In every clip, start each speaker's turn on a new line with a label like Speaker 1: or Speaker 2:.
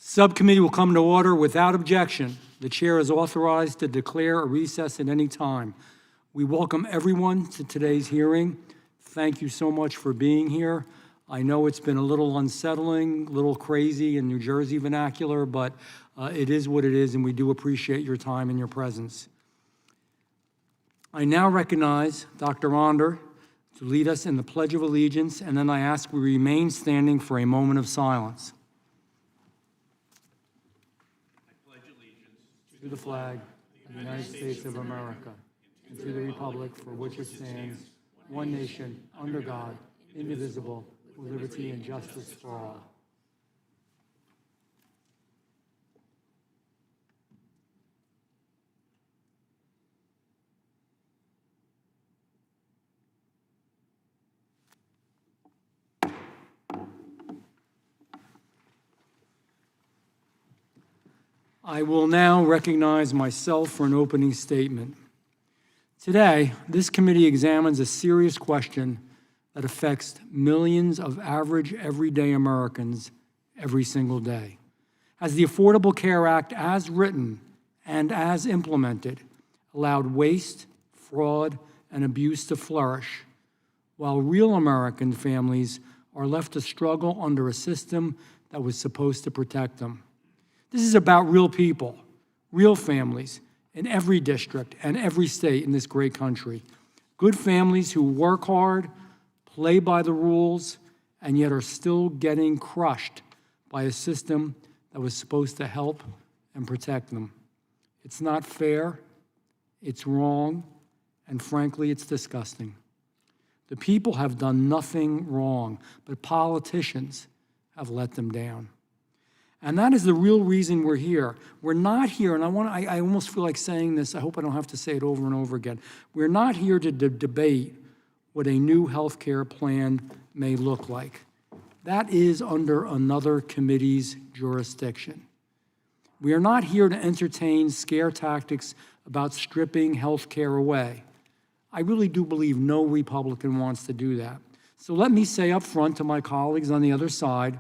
Speaker 1: Subcommittee will come to order without objection. The chair is authorized to declare a recess at any time. We welcome everyone to today's hearing. Thank you so much for being here. I know it's been a little unsettling, a little crazy in New Jersey vernacular, but it is what it is, and we do appreciate your time and your presence. I now recognize Dr. Onder to lead us in the Pledge of Allegiance, and then I ask we remain standing for a moment of silence.
Speaker 2: I pledge allegiance
Speaker 1: To the flag of the United States of America, and to the republic for which it stands, one nation, under God, indivisible, with liberty and justice for all. I will now recognize myself for an opening statement. Today, this committee examines a serious question that affects millions of average, everyday Americans every single day. Has the Affordable Care Act, as written and as implemented, allowed waste, fraud, and abuse to flourish, while real American families are left to struggle under a system that was supposed to protect them? This is about real people, real families in every district and every state in this great country. Good families who work hard, play by the rules, and yet are still getting crushed by a system that was supposed to help and protect them. It's not fair, it's wrong, and frankly, it's disgusting. The people have done nothing wrong, but politicians have let them down. And that is the real reason we're here. We're not here, and I almost feel like saying this, I hope I don't have to say it over and over again. We're not here to debate what a new health care plan may look like. That is under another committee's jurisdiction. We are not here to entertain scare tactics about stripping health care away. I really do believe no Republican wants to do that. So let me say up front to my colleagues on the other side,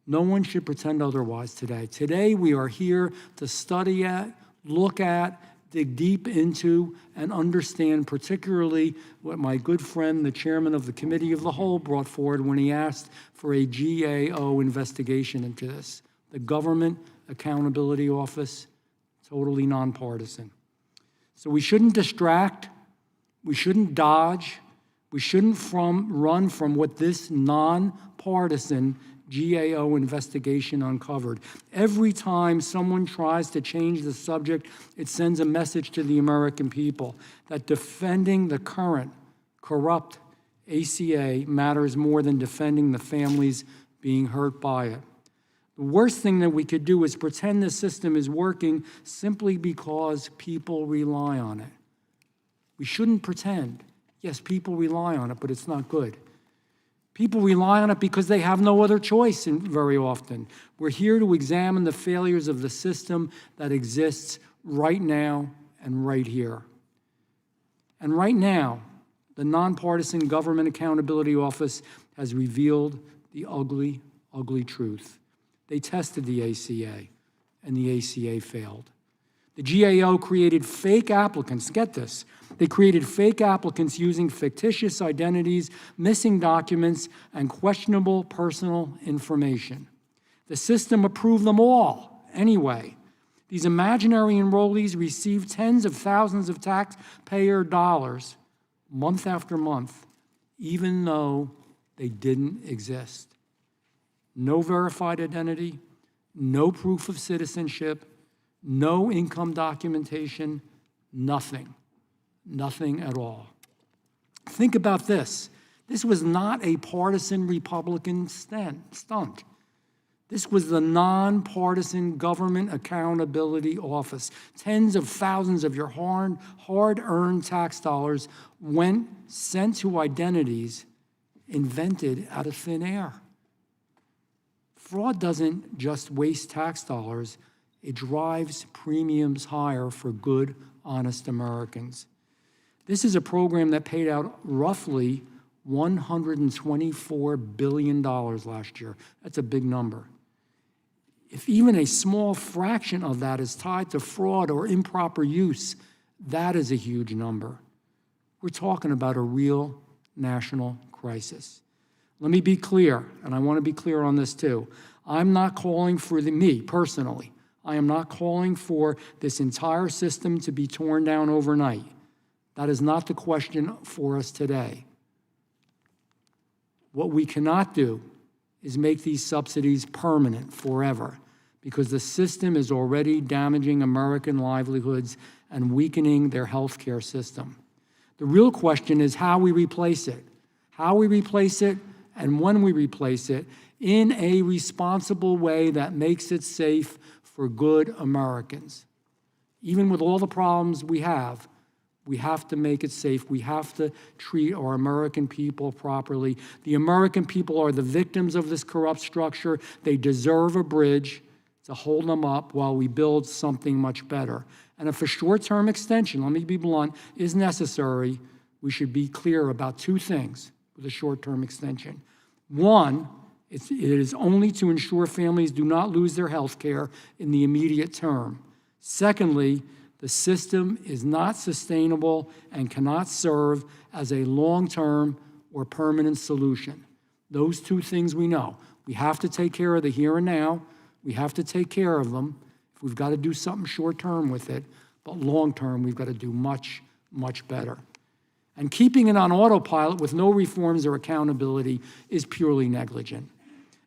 Speaker 1: no one should pretend otherwise today. Today, we are here to study at, look at, dig deep into, and understand particularly what my good friend, the chairman of the Committee of the Whole, brought forward when he asked for a GAO investigation into this. The Government Accountability Office, totally nonpartisan. So we shouldn't distract, we shouldn't dodge, we shouldn't run from what this nonpartisan GAO investigation uncovered. Every time someone tries to change the subject, it sends a message to the American people that defending the current corrupt ACA matters more than defending the families being hurt by it. The worst thing that we could do is pretend the system is working simply because people rely on it. We shouldn't pretend. Yes, people rely on it, but it's not good. People rely on it because they have no other choice very often. We're here to examine the failures of the system that exists right now and right here. And right now, the Nonpartisan Government Accountability Office has revealed the ugly, ugly truth. They tested the ACA, and the ACA failed. The GAO created fake applicants. Get this. They created fake applicants using fictitious identities, missing documents, and questionable personal information. The system approved them all anyway. These imaginary enrollees received tens of thousands of taxpayer dollars month after month, even though they didn't exist. No verified identity, no proof of citizenship, no income documentation, nothing at all. Think about this. This was not a partisan Republican stunt. This was the Nonpartisan Government Accountability Office. Tens of thousands of your hard-earned tax dollars sent to identities invented out of thin air. Fraud doesn't just waste tax dollars, it drives premiums higher for good, honest Americans. This is a program that paid out roughly $124 billion last year. That's a big number. if even a small fraction of that is tied to fraud or improper use, that is a huge number. We're talking about a real national crisis. Let me be clear, and I want to be clear on this too. I'm not calling for me personally, I am not calling for this entire system to be torn down overnight. That is not the question for us today. What we cannot do is make these subsidies permanent forever, because the system is already damaging American livelihoods and weakening their health care system. The real question is how we replace it. How we replace it and when we replace it in a responsible way that makes it safe for good Americans. Even with all the problems we have to make it safe. We have to treat our American people properly. The American people are the victims of this corrupt structure. They deserve a bridge to hold them up while we build something much better. And if a short-term extension, let me be blunt, is necessary, we should be clear about two things with a short-term extension. One, it is only to ensure families do not lose their health care in the immediate term. Secondly, the system is not sustainable and cannot serve as a long-term or permanent solution. Those two things we know. We have to take care of the here and now. We have to take care of them. If we've got to do something short-term with it, but long-term, we've got to do much, much better. And keeping it on autopilot with no reforms or accountability is purely negligent.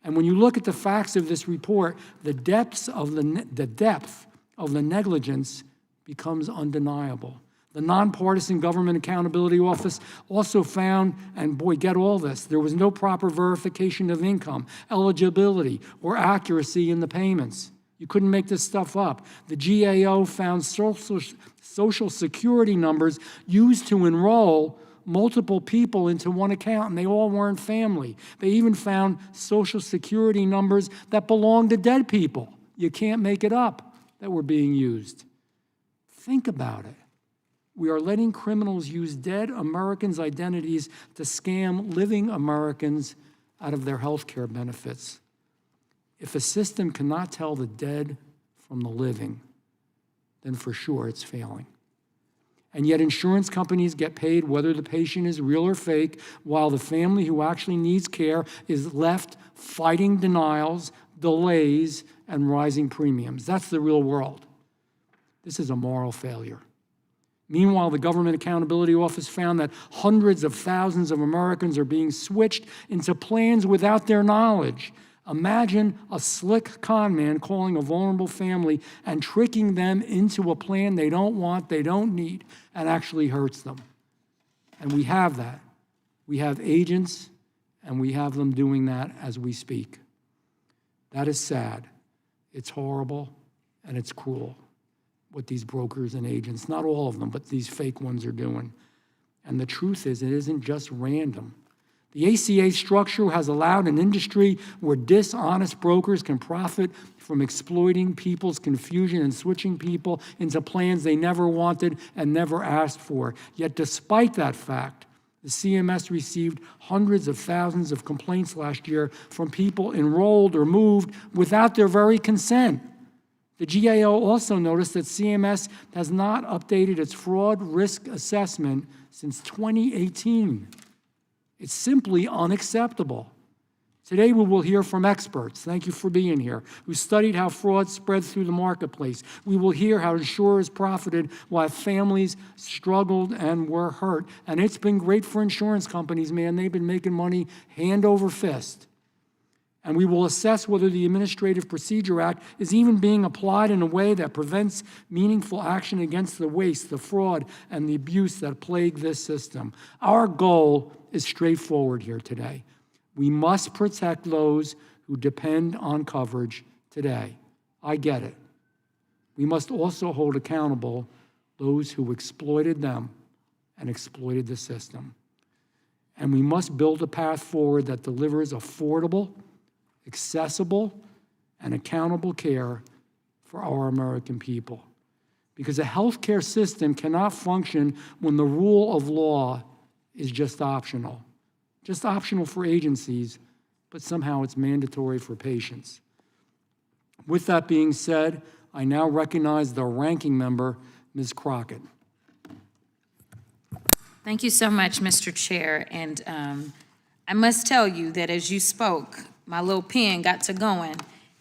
Speaker 1: And when you look at the facts of this report, the depth of the negligence becomes undeniable. The Nonpartisan Government Accountability Office also found, and boy, get all this, there was no proper verification of income, eligibility, or accuracy in the payments. You couldn't make this stuff up. The GAO found Social Security numbers used to enroll multiple people into one account, and they all weren't family. They even found Social Security numbers that belonged to dead people. You can't make it up that were being used. Think about it. We are letting criminals use dead Americans' identities to scam living Americans out of their health care benefits. If a system cannot tell the dead from the living, then for sure it's failing. And yet insurance companies get paid whether the patient is real or fake, while the family who actually needs care is left fighting denials, delays, and rising premiums. That's the real world. This is a moral failure. Meanwhile, the Government Accountability Office found that hundreds of thousands of Americans are being switched into plans without their knowledge. Imagine a slick con man calling a vulnerable family and tricking them into a plan they don't want, they don't need, and actually hurts them. And we have that. We have agents, and we have them doing that as we speak. That is sad. It's horrible, and it's cruel what these brokers and agents, not all of them, but these fake ones are doing. And the truth is, it isn't just random. The ACA structure has allowed an industry where dishonest brokers can profit from exploiting people's confusion and switching people into plans they never wanted and never asked for. Yet despite that fact, the CMS received hundreds of thousands of complaints last year from people enrolled or moved without their very consent. The GAO also noticed that CMS has not updated its fraud risk assessment since 2018. It's simply unacceptable. Today we will hear from experts, thank you for being here, who studied how fraud spread through the marketplace. We will hear how insurers profited while families struggled and were hurt. And it's been great for insurance companies, man. They've been making money hand over fist. And we will assess whether the Administrative Procedure Act is even being applied in a way that prevents meaningful action against the waste, the fraud, and the abuse that plague this system. Our goal is straightforward here today. We must protect those who depend on coverage today. I get it. We must also hold accountable those who exploited them and exploited the system. And we must build a path forward that delivers affordable, accessible, and accountable care for our American people. Because a healthcare system cannot function when the rule of law is just optional for agencies, but somehow it's mandatory for patients. With that being said, I now recognize the ranking member, Ms. Crockett.
Speaker 3: Thank you so much, Mr. Chair. And I must tell you that as you spoke, my little pen got to going,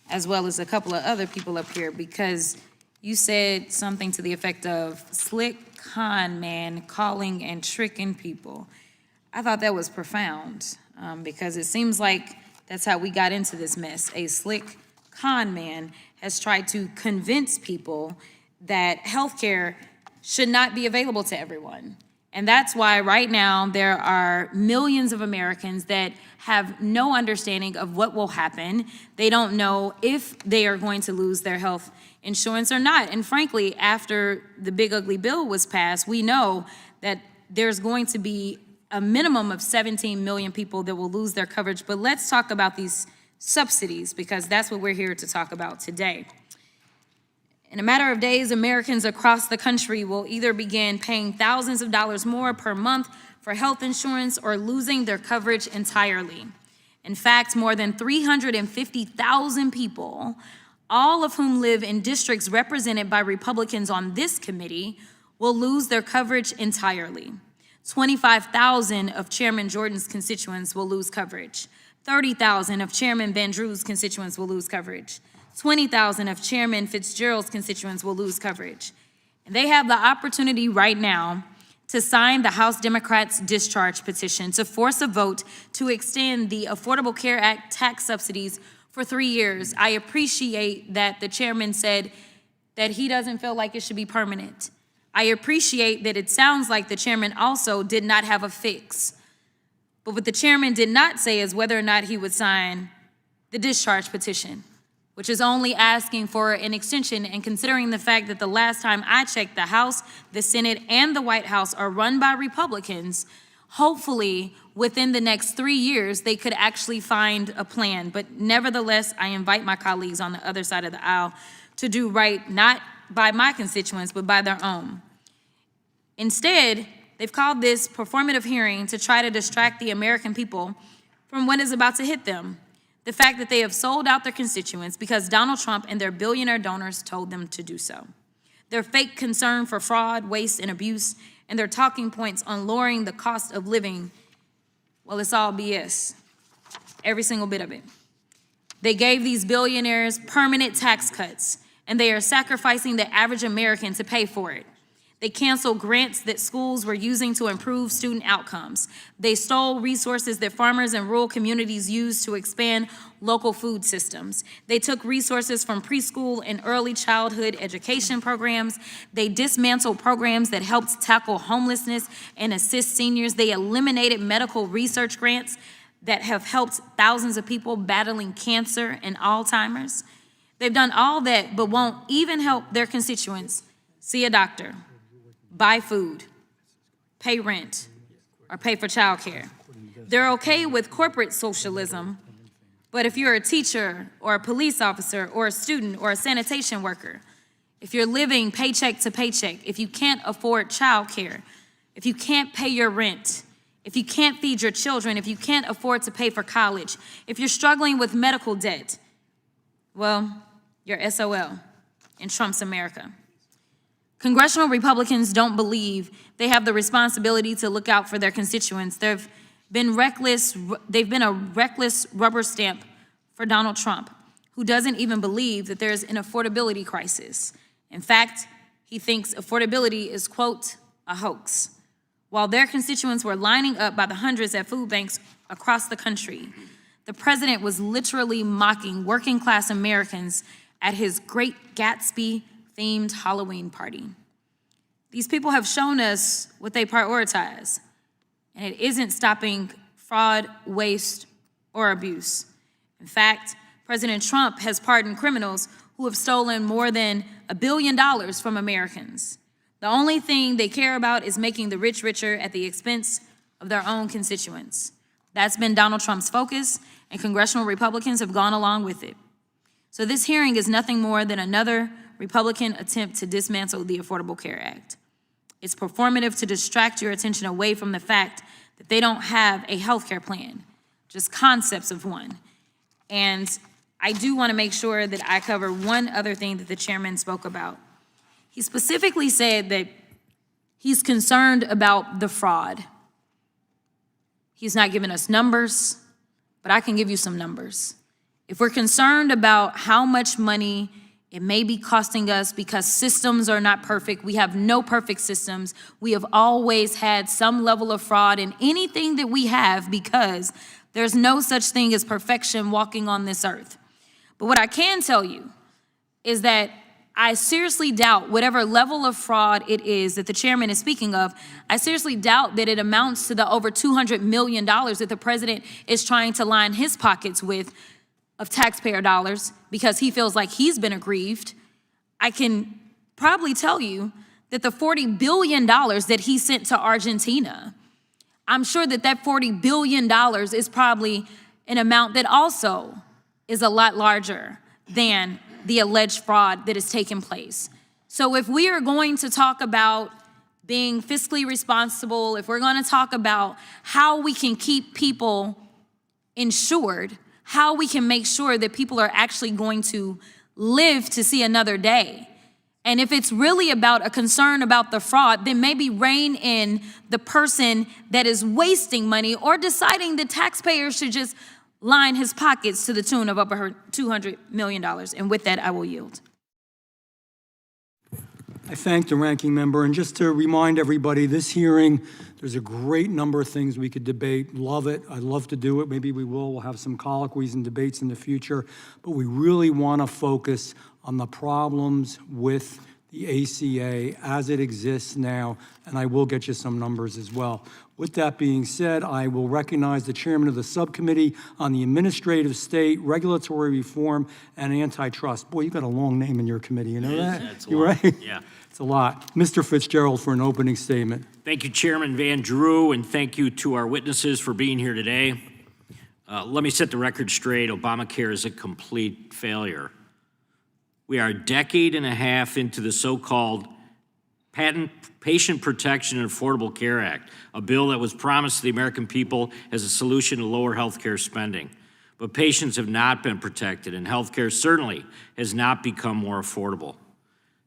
Speaker 3: as well as a couple of other people up here, because you said something to the effect of slick con man calling and tricking people. I thought that was profound, because it seems like that's how we got into this mess. A slick con man has tried to convince people that healthcare should not be available to everyone. And that's why right now there are millions of Americans that have no understanding of what will happen. They don't know if they are going to lose their health insurance or not. And frankly, after the big ugly bill was passed, we know that there's going to be a minimum of 17 million people that will lose their coverage. But let's talk about these subsidies, because that's what we're here to talk about today. In a matter of days, Americans across the country will either begin paying thousands of dollars more per month for health insurance or losing their coverage entirely. In fact, more than 350,000 people, all of whom live in districts represented by Republicans on this committee, will lose their coverage entirely. 25,000 of Chairman Jordan's constituents will lose coverage. 30,000 of Chairman Van Drew's constituents will lose coverage. 20,000 of Chairman Fitzgerald's constituents will lose coverage. And they have the opportunity right now to sign the House Democrats' discharge petition to force a vote to extend the Affordable Care Act tax subsidies for 3 years. I appreciate that the chairman said that he doesn't feel like it should be permanent. I appreciate that it sounds like the chairman also did not have a fix. But what the chairman did not say is whether or not he would sign the discharge petition, which is only asking for an extension, and considering the fact that the last time I checked, the House, the Senate, and the White House are run by Republicans, hopefully within the next 3 years, they could actually find a plan. But nevertheless, I invite my colleagues on the other side of the aisle to do right, not by my constituents, but by their own. Instead, they've called this performative hearing to try to distract the American people from what is about to hit them. The fact that they have sold out their constituents because Donald Trump and their billionaire donors told them to do so. Their fake concern for fraud, waste, and abuse, and their talking points on lowering the cost of living, well, it's all BS. Every single bit of it. They gave these billionaires permanent tax cuts, and they are sacrificing the average American to pay for it. They canceled grants that schools were using to improve student outcomes. They stole resources that farmers and rural communities used to expand local food systems. They took resources from preschool and early childhood education programs. They dismantled programs that helped tackle homelessness and assist seniors. They eliminated medical research grants that have helped thousands of people battling cancer and Alzheimer's. They've done all that, but won't even help their constituents see a doctor, buy food, pay rent, or pay for childcare. They're okay with corporate socialism, but if you're a teacher or a police officer or a student or a sanitation worker, if you're living paycheck to paycheck, if you can't afford childcare, if you can't pay your rent, if you can't feed your children, if you can't afford to pay for college, if you're struggling with medical debt, well, you're SOL in Trump's America. Congressional Republicans don't believe they have the responsibility to look out for their constituents. They've been a reckless rubber stamp for Donald Trump, who doesn't even believe that there's an affordability crisis. In fact, he thinks affordability is, quote, a hoax. While their constituents were lining up by the hundreds at food banks across the country, the president was literally mocking working class Americans at his Great Gatsby themed Halloween party. These people have shown us what they prioritize, and it isn't stopping fraud, waste, or abuse. In fact, President Trump has pardoned criminals who have stolen more than $1 billion from Americans. The only thing they care about is making the rich richer at the expense of their own constituents. That's been Donald Trump's focus, and congressional Republicans have gone along with it. So this hearing is nothing more than another Republican attempt to dismantle the Affordable Care Act. It's performative to distract your attention away from the fact that they don't have a health care plan, just concepts of one. And I do want to make sure that I cover one other thing that the chairman spoke about. He specifically said that he's concerned about the fraud. He's not giving us numbers, but I can give you some numbers. If we're concerned about how much money it may be costing us because systems are not perfect, we have no perfect systems. We have always had some level of fraud in anything that we have because there's no such thing as perfection walking on this earth. But what I can tell you is that I seriously doubt whatever level of fraud it is that the chairman is speaking of, I seriously doubt that it amounts to the over $200 million that the president is trying to line his pockets with of taxpayer dollars because he feels like he's been aggrieved. I can probably tell you that the $40 billion that he sent to Argentina, I'm sure that that $40 billion is probably an amount that also is a lot larger than the alleged fraud that has taken place. So if we are going to talk about being fiscally responsible, if we're going to talk about how we can keep people insured, how we can make sure that people are actually going to live to see another day, and if it's really about a concern about the fraud, then maybe rein in the person that is wasting money or deciding the taxpayers should just line his pockets to the tune of over $200 million. And with that, I will yield.
Speaker 1: I thank the ranking member, and just to remind everybody, this hearing, there's a great number of things we could debate. Love it. I'd love to do it. Maybe we will. We'll have some colloquies and debates in the future, but we really want to focus on the problems with the ACA as it exists now, and I will get you some numbers as well. With that being said, I will recognize the chairman of the Subcommittee on the Administrative State, Regulatory Reform, and Antitrust. Boy, you've got a long name in your committee, you know that?
Speaker 2: That's a
Speaker 1: You
Speaker 2: lot.
Speaker 1: right?
Speaker 2: Yeah.
Speaker 1: It's a lot. Mr. Fitzgerald for an opening statement.
Speaker 2: Thank you, Chairman Van Drew, and thank you to our witnesses for being here today. Let me set the record straight. Obamacare is a complete failure. We are a decade and a half into the so-called Patient Protection and Affordable Care Act, a bill that was promised to the American people as a solution to lower health care spending. But patients have not been protected, and health care certainly has not become more affordable.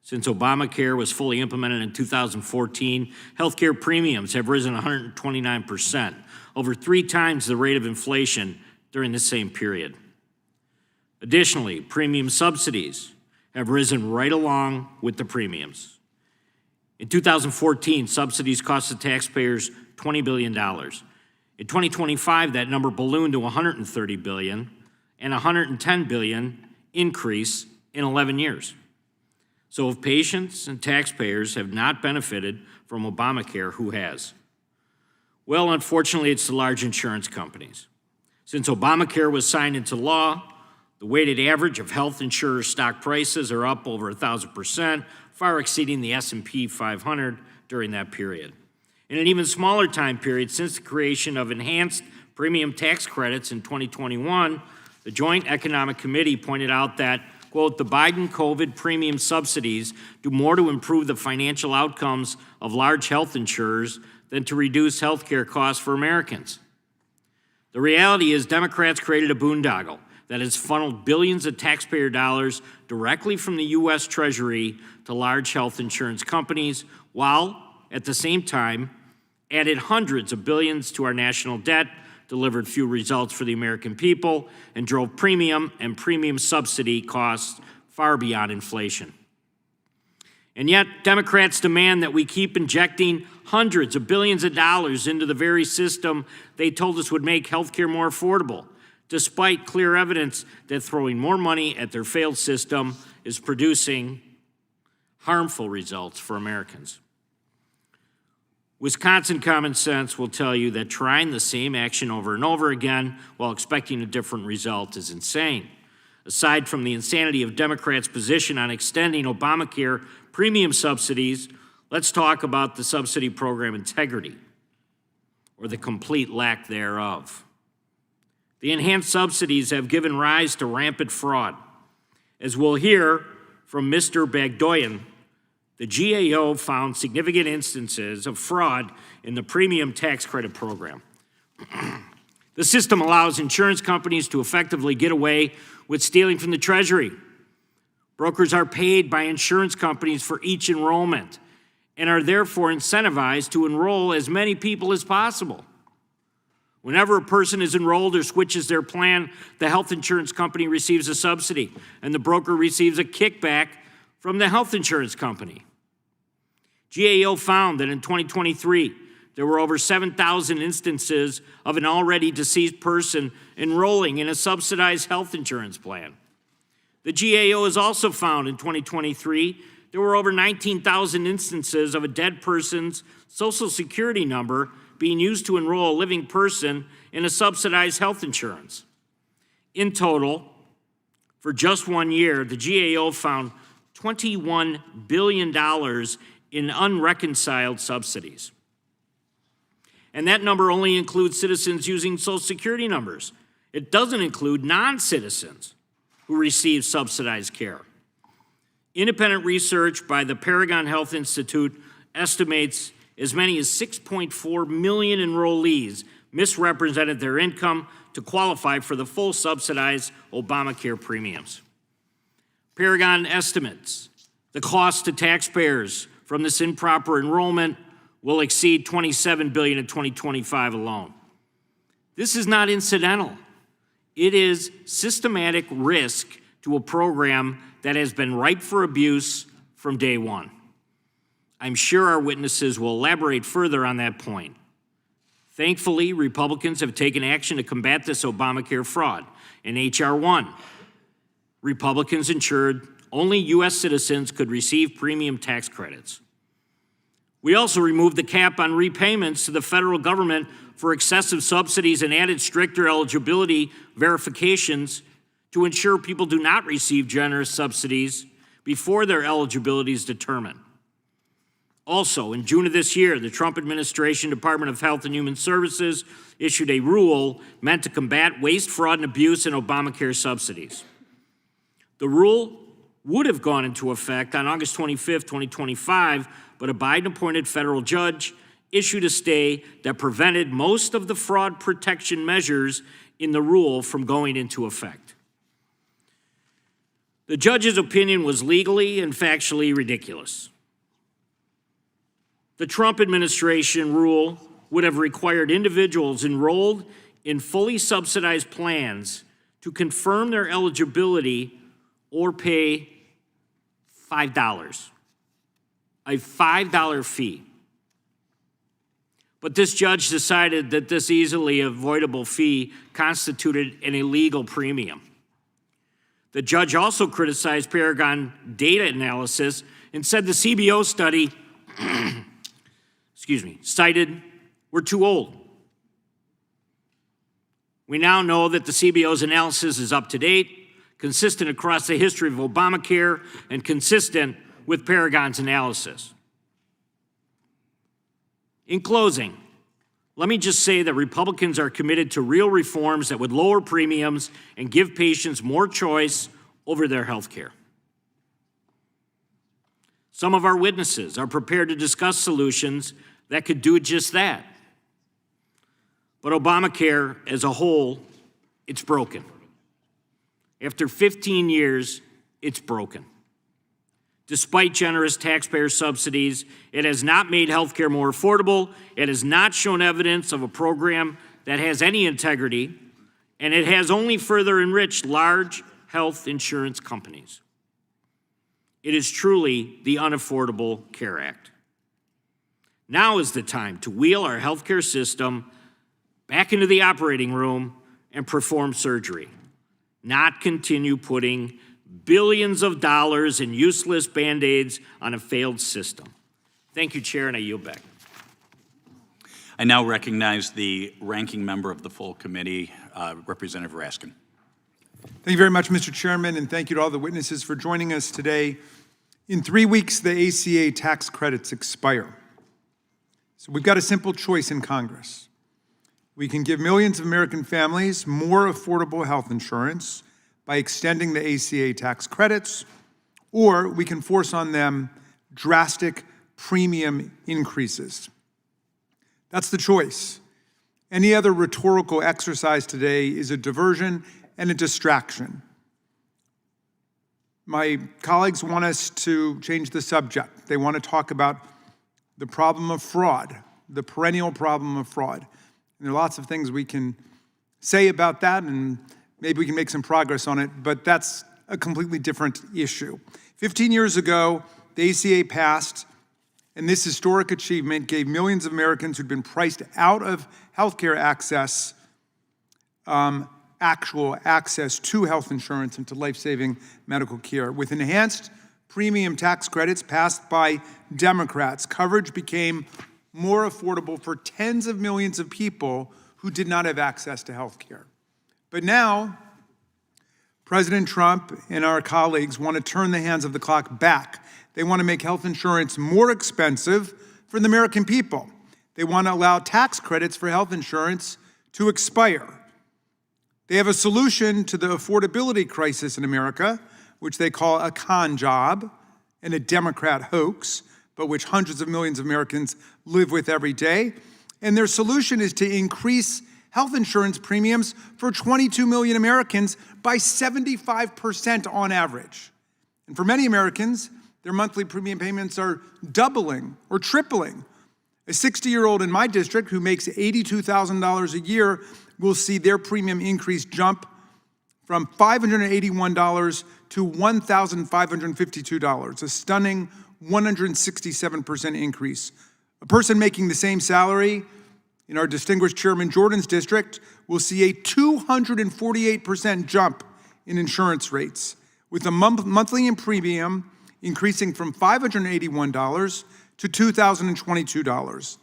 Speaker 2: Since Obamacare was fully implemented in 2014, health care premiums have risen 129%, over 3 times the rate of inflation during the same period. Additionally, premium subsidies have risen right along with the premiums. In 2014, subsidies cost the taxpayers $20 billion. In 2025, that number ballooned to $130 billion and $110 billion increase in 11 years. So if patients and taxpayers have not benefited from Obamacare, who has? Well, unfortunately, it's the large insurance companies. Since Obamacare was signed into law, the weighted average of health insurers' stock prices are up over 1,000%, far exceeding the S&P 500 during that period. In an even smaller time period, since the creation of enhanced premium tax credits in 2021, the Joint Economic Committee pointed out that, quote, the Biden COVID premium subsidies do more to improve the financial outcomes of large health insurers than to reduce health care costs for Americans. The reality is Democrats created a boondoggle that has funneled billions of taxpayer dollars directly from the U.S. Treasury to large health insurance companies, while at the same time added hundreds of billions to our national debt, delivered few results for the American people, and drove premium and premium subsidy costs far beyond inflation. And yet, Democrats demand that we keep injecting hundreds of billions of dollars into the very system they told us would make healthcare more affordable, despite clear evidence that throwing more money at their failed system is producing harmful results for Americans. Wisconsin common sense will tell you that trying the same action over and over again while expecting a different result is insane. Aside from the insanity of Democrats' position on extending Obamacare premium subsidies, let's talk about the subsidy program integrity, or the complete lack thereof. The enhanced subsidies have given rise to rampant fraud. As we'll hear from Mr. Bagdoyan, the GAO found significant instances of fraud in the premium tax credit program. The system allows insurance companies to effectively get away with stealing from the Treasury. Brokers are paid by insurance companies for each enrollment and are therefore incentivized to enroll as many people as possible. Whenever a person is enrolled or switches their plan, the health insurance company receives a subsidy, and the broker receives a kickback from the health insurance company. GAO found that in 2023, there were over 7,000 instances of an already deceased person enrolling in a subsidized health insurance plan. The GAO has also found in 2023 there were over 19,000 instances of a dead person's Social Security number being used to enroll a living person in a subsidized health insurance. In total, for just 1 year, the GAO found $21 billion in unreconciled subsidies. And that number only includes citizens using Social Security numbers. It doesn't include non-citizens who receive subsidized care. Independent research by the Paragon Health Institute estimates as many as 6.4 million enrollees misrepresented their income to qualify for the full subsidized Obamacare premiums. Paragon estimates the cost to taxpayers from this improper enrollment will exceed $27 billion in 2025 alone. This is not incidental. It is systematic risk to a program that has been ripe for abuse from day one. I'm sure our witnesses will elaborate further on that point. Thankfully, Republicans have taken action to combat this Obamacare fraud. In H.R. 1, Republicans ensured only U.S. citizens could receive premium tax credits. We also removed the cap on repayments to the federal government for excessive subsidies and added stricter eligibility verifications to ensure people do not receive generous subsidies before their eligibility is determined. Also, in June of this year, the Trump administration Department of Health and Human Services issued a rule meant to combat waste, fraud, and abuse in Obamacare subsidies. The rule would have gone into effect on August 25, 2025, but a Biden-appointed federal judge issued a stay that prevented most of the fraud protection measures in the rule from going into effect. The judge's opinion was legally and factually ridiculous. The Trump administration rule would have required individuals enrolled in fully subsidized plans to confirm their eligibility or pay $5, a $5 fee. But this judge decided that this easily avoidable fee constituted an illegal premium. The judge also criticized Paragon data analysis and said the CBO study, cited were too old. We now know that the CBO's analysis is up to date, consistent across the history of Obamacare, and consistent with Paragon's analysis. In closing, let me just say that Republicans are committed to real reforms that would lower premiums and give patients more choice over their health care. Some of our witnesses are prepared to discuss solutions that could do just that. But Obamacare as a whole, it's broken. After 15 years, it's broken. Despite generous taxpayer subsidies, it has not made health care more affordable, it has not shown evidence of a program that has any integrity, and it has only further enriched large health insurance companies. It is truly the Unaffordable Care Act. Now is the time to wheel our healthcare system back into the operating room and perform surgery, not continue putting billions of dollars in useless Band-Aids on a failed system. Thank you, Chair, and I yield back.
Speaker 4: I now recognize the ranking member of the full committee, Representative Raskin.
Speaker 5: Thank you very much, Mr. Chairman, and thank you to all the witnesses for joining us today. In 3 weeks, the ACA tax credits expire. So we've got a simple choice in Congress. We can give millions of American families more affordable health insurance by extending the ACA tax credits, or we can force on them drastic premium increases. That's the choice. Any other rhetorical exercise today is a diversion and a distraction. My colleagues want us to change the subject. They want to talk about the problem of fraud, the perennial problem of fraud. And there are lots of things we can say about that, and maybe we can make some progress on it, but that's a completely different issue. 15 years ago, the ACA passed, and this historic achievement gave millions of Americans who'd been priced out of healthcare access actual access to health insurance and to life-saving medical care. With enhanced premium tax credits passed by Democrats, coverage became more affordable for tens of millions of people who did not have access to health care. But now, President Trump and our colleagues want to turn the hands of the clock back. They want to make health insurance more expensive for the American people. They want to allow tax credits for health insurance to expire. They have a solution to the affordability crisis in America, which they call a con job and a Democrat hoax, but which hundreds of millions of Americans live with every day. And their solution is to increase health insurance premiums for 22 million Americans by 75% on average. And for many Americans, their monthly premium payments are doubling or tripling. A 60-year-old in my district who makes $82,000 a year will see their premium increase jump from $581 to $1,552, a stunning 167% increase. A person making the same salary in our distinguished Chairman Jordan's district will see a 248% jump in insurance rates, with the monthly premium increasing from $581 to $2,022.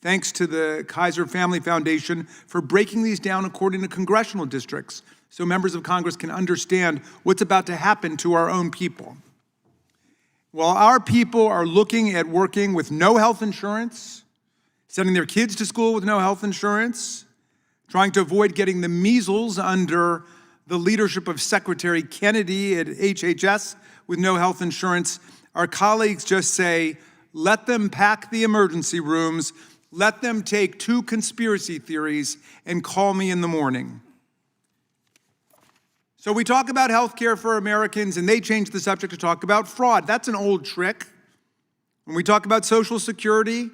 Speaker 5: Thanks to the Kaiser Family Foundation for breaking these down according to congressional districts so members of Congress can understand what's about to happen to our own people. While our people are looking at working with no health insurance, sending their kids to school with no health insurance, trying to avoid getting the measles under the leadership of Secretary Kennedy at HHS with no health insurance, our colleagues just say, let them pack the emergency rooms, let them take 2 conspiracy theories and call me in the morning. So we talk about health care for Americans, and they change the subject to talk about fraud. That's an old trick. When we talk about Social Security,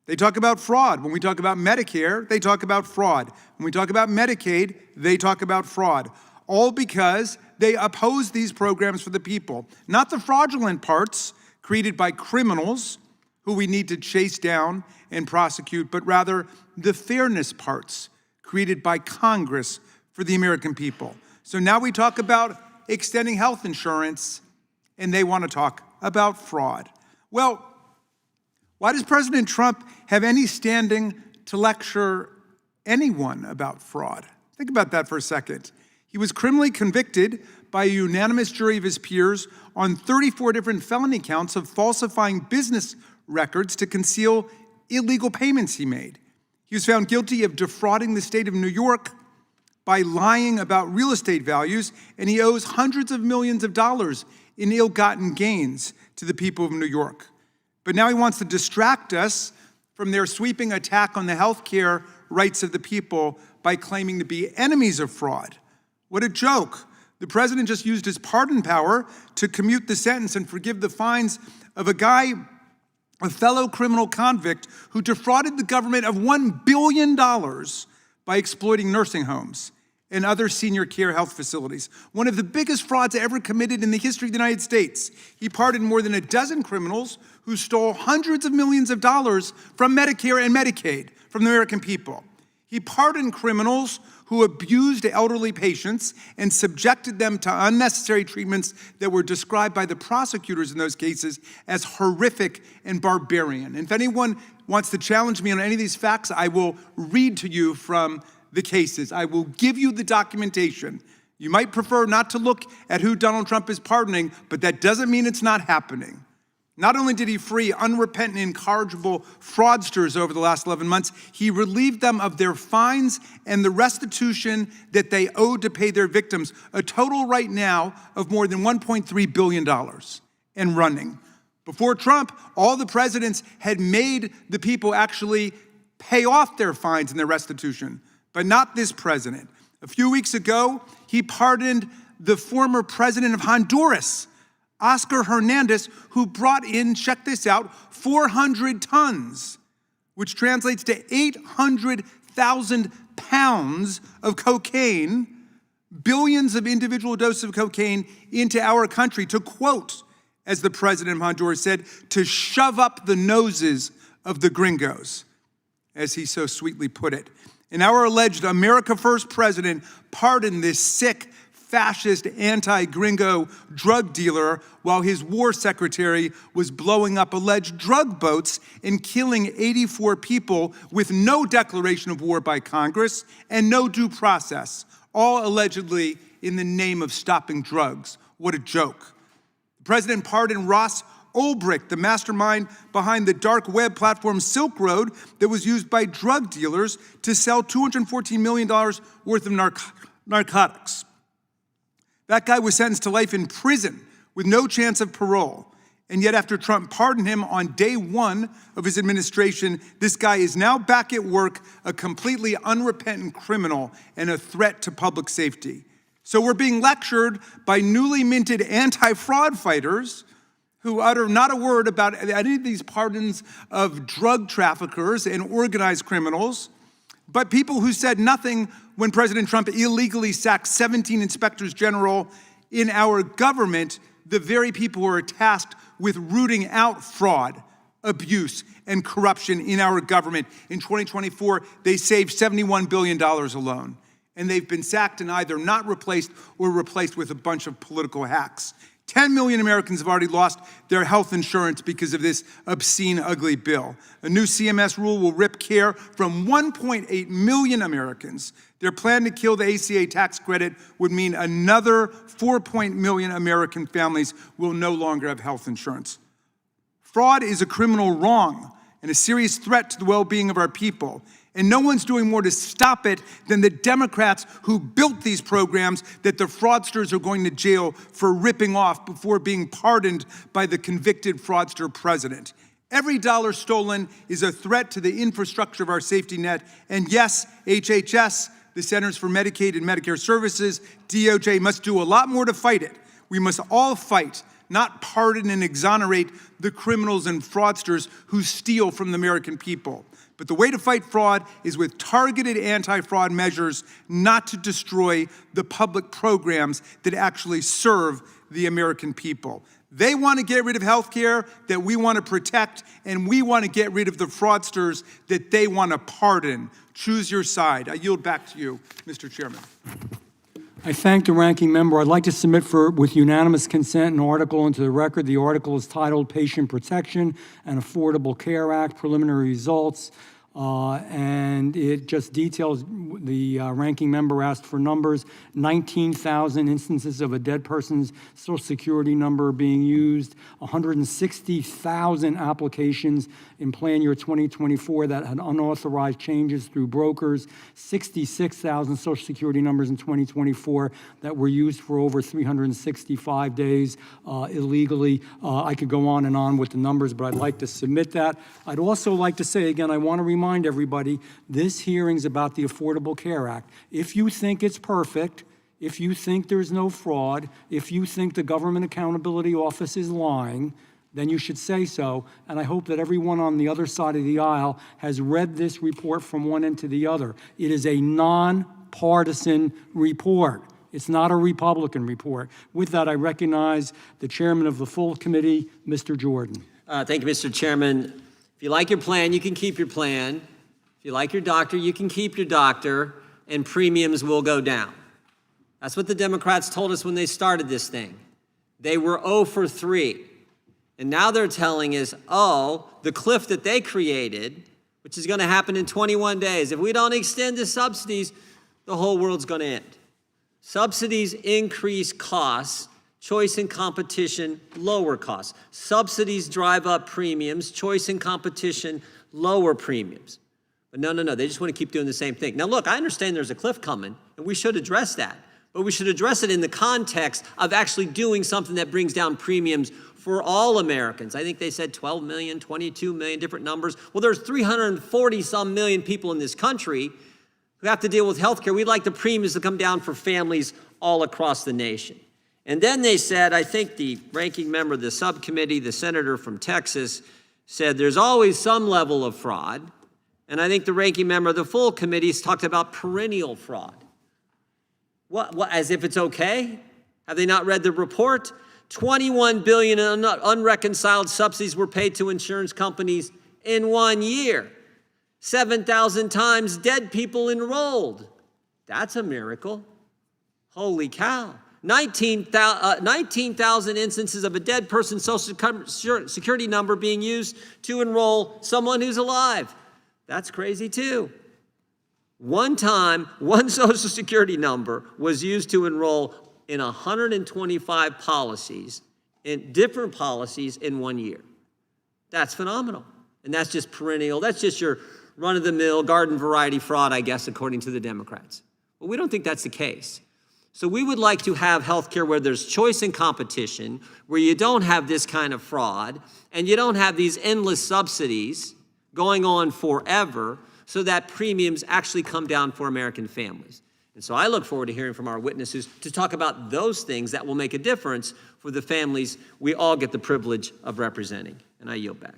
Speaker 5: they talk about fraud. When we talk about Medicare, they talk about fraud. When we talk about Medicaid, they talk about fraud. All because they oppose these programs for the people. Not the fraudulent parts created by criminals who we need to chase down and prosecute, but rather the fairness parts created by Congress for the American people. So now we talk about extending health insurance, and they want to talk about fraud. Well, why does President Trump have any standing to lecture anyone about fraud? Think about that for a second. He was criminally convicted by a unanimous jury of his peers on 34 different felony counts of falsifying business records to conceal illegal payments he made. He was found guilty of defrauding the state of New York by lying about real estate values, and he owes hundreds of millions of dollars in ill-gotten gains to the people of New York. But now he wants to distract us from their sweeping attack on the health care rights of the people by claiming to be enemies of fraud. What a joke. The president just used his pardon power to commute the sentence and forgive the fines of a guy, a fellow criminal convict, who defrauded the government of $1 billion by exploiting nursing homes and other senior care health facilities. One of the biggest frauds ever committed in the history of the United States. He pardoned more than a dozen criminals who stole hundreds of millions of dollars from Medicare and Medicaid from the American people. He pardoned criminals who abused elderly patients and subjected them to unnecessary treatments that were described by the prosecutors in those cases as horrific and barbarian. And if anyone wants to challenge me on any of these facts, I will read to you from the cases. I will give you the documentation. You might prefer not to look at who Donald Trump is pardoning, but that doesn't mean it's not happening. Not only did he free unrepentant, incorrigible fraudsters over the last 11 months, he relieved them of their fines and the restitution that they owed to pay their victims, a total right now of more than $1.3 billion and running. Before Trump, all the presidents had made the people actually pay off their fines and their restitution, but not this president. A few weeks ago, he pardoned the former president of Honduras, Oscar Hernandez, who brought in, check this out, 400 tons, which translates to 800,000 pounds of cocaine, billions of individual doses of cocaine into our country, to quote, as the president of Honduras said, to shove up the noses of the gringos, as he so sweetly put it. And our alleged America First president pardoned this sick, fascist, anti-gringo drug dealer while his war secretary was blowing up alleged drug boats and killing 84 people with no declaration of war by Congress and no due process, all allegedly in the name of stopping drugs. What a joke. The president pardoned Ross Ulbricht, the mastermind behind the dark web platform Silk Road that was used by drug dealers to sell $214 million worth of narcotics. That guy was sentenced to life in prison with no chance of parole. And yet after Trump pardoned him on day one of his administration, this guy is now back at work, a completely unrepentant criminal and a threat to public safety. So we're being lectured by newly minted anti-fraud fighters who utter not a word about any of these pardons of drug traffickers and organized criminals, but people who said nothing when President Trump illegally sacked 17 inspectors general in our government, the very people who are tasked with rooting out fraud, abuse, and corruption in our government. In 2024, they saved $71 billion alone. And they've been sacked and either not replaced or replaced with a bunch of political hacks. 10 million Americans have already lost their health insurance because of this obscene, ugly bill. A new CMS rule will rip care from 1.8 million Americans. Their plan to kill the ACA tax credit would mean another 4 million American families will no longer have health insurance. Fraud is a criminal wrong and a serious threat to the well-being of our people. And no one's doing more to stop it than the Democrats who built these programs that the fraudsters are going to jail for ripping off before being pardoned by the convicted fraudster president. Every dollar stolen is a threat to the infrastructure of our safety net. And yes, HHS, the Centers for Medicaid and Medicare Services, DOJ must do a lot more to fight it. We must all fight, not pardon and exonerate the criminals and fraudsters who steal from the American people. But the way to fight fraud is with targeted anti-fraud measures, not to destroy the public programs that actually serve the American people. They want to get rid of health care that we want to protect, and we want to get rid of the fraudsters that they want to pardon. Choose your side. I yield back to you, Mr. Chairman.
Speaker 1: I thank the ranking member. I'd like to submit with unanimous consent an article into the record. The article is titled Patient Protection and Affordable Care Act, Preliminary Results. And it just details, the ranking member asked for numbers, 19,000 instances of a dead person's Social Security number being used, 160,000 applications in plan year 2024 that had unauthorized changes through brokers, 66,000 Social Security numbers in 2024 that were used for over 365 days illegally. I could go on and on with the numbers, but I'd like to submit that. I'd also like to say, again, I want to remind everybody, this hearing's about the Affordable Care Act. If you think it's perfect, if you think there's no fraud, if you think the Government Accountability Office is lying, then you should say so. And I hope that everyone on the other side of the aisle has read this report from one end to the other. It is a nonpartisan report. It's not a Republican report. With that, I recognize the chairman of the full committee, Mr. Jordan.
Speaker 6: Thank you, Mr. Chairman. If you like your plan, you can keep your plan. If you like your doctor, you can keep your doctor, and premiums will go down. That's what the Democrats told us when they started this thing. They were 0 for 3. And now they're telling us, oh, the cliff that they created, which is going to happen in 21 days, if we don't extend the subsidies, the whole world's going to end. Subsidies increase costs. Choice and competition, lower costs. Subsidies drive up premiums. Choice and competition, lower premiums. But no, they just want to keep doing the same thing. Now, look, I understand there's a cliff coming, and we should address that. but we should address it in the context of actually doing something that brings down premiums for all Americans. I think they said 12 million, 22 million, different numbers. Well, there's 340-some million people in this country who have to deal with health care. We'd like the premiums to come down for families all across the nation. And then they said, I think the ranking member of the subcommittee, the senator from Texas, said there's always some level of fraud. And I think the ranking member of the full committee has talked about perennial fraud. What, as if it's okay? Have they not read the report? 21 billion in unreconciled subsidies were paid to insurance companies in 1 year. 7,000 times dead people enrolled. That's a miracle. Holy cow. 19,000 instances of a dead person's social security number being used to enroll someone who's alive. That's crazy too. One time, one social security number was used to enroll in 125 policies, in different policies in 1 year. That's phenomenal. And that's just perennial. That's just your run-of-the-mill garden variety fraud, I guess, according to the Democrats. Well, we don't think that's the case. So we would like to have healthcare where there's choice and competition, where you don't have this kind of fraud, and you don't have these endless subsidies going on forever, so that premiums actually come down for American families. And so I look forward to hearing from our witnesses to talk about those things that will make a difference for the families we all get the privilege of representing. And I yield back.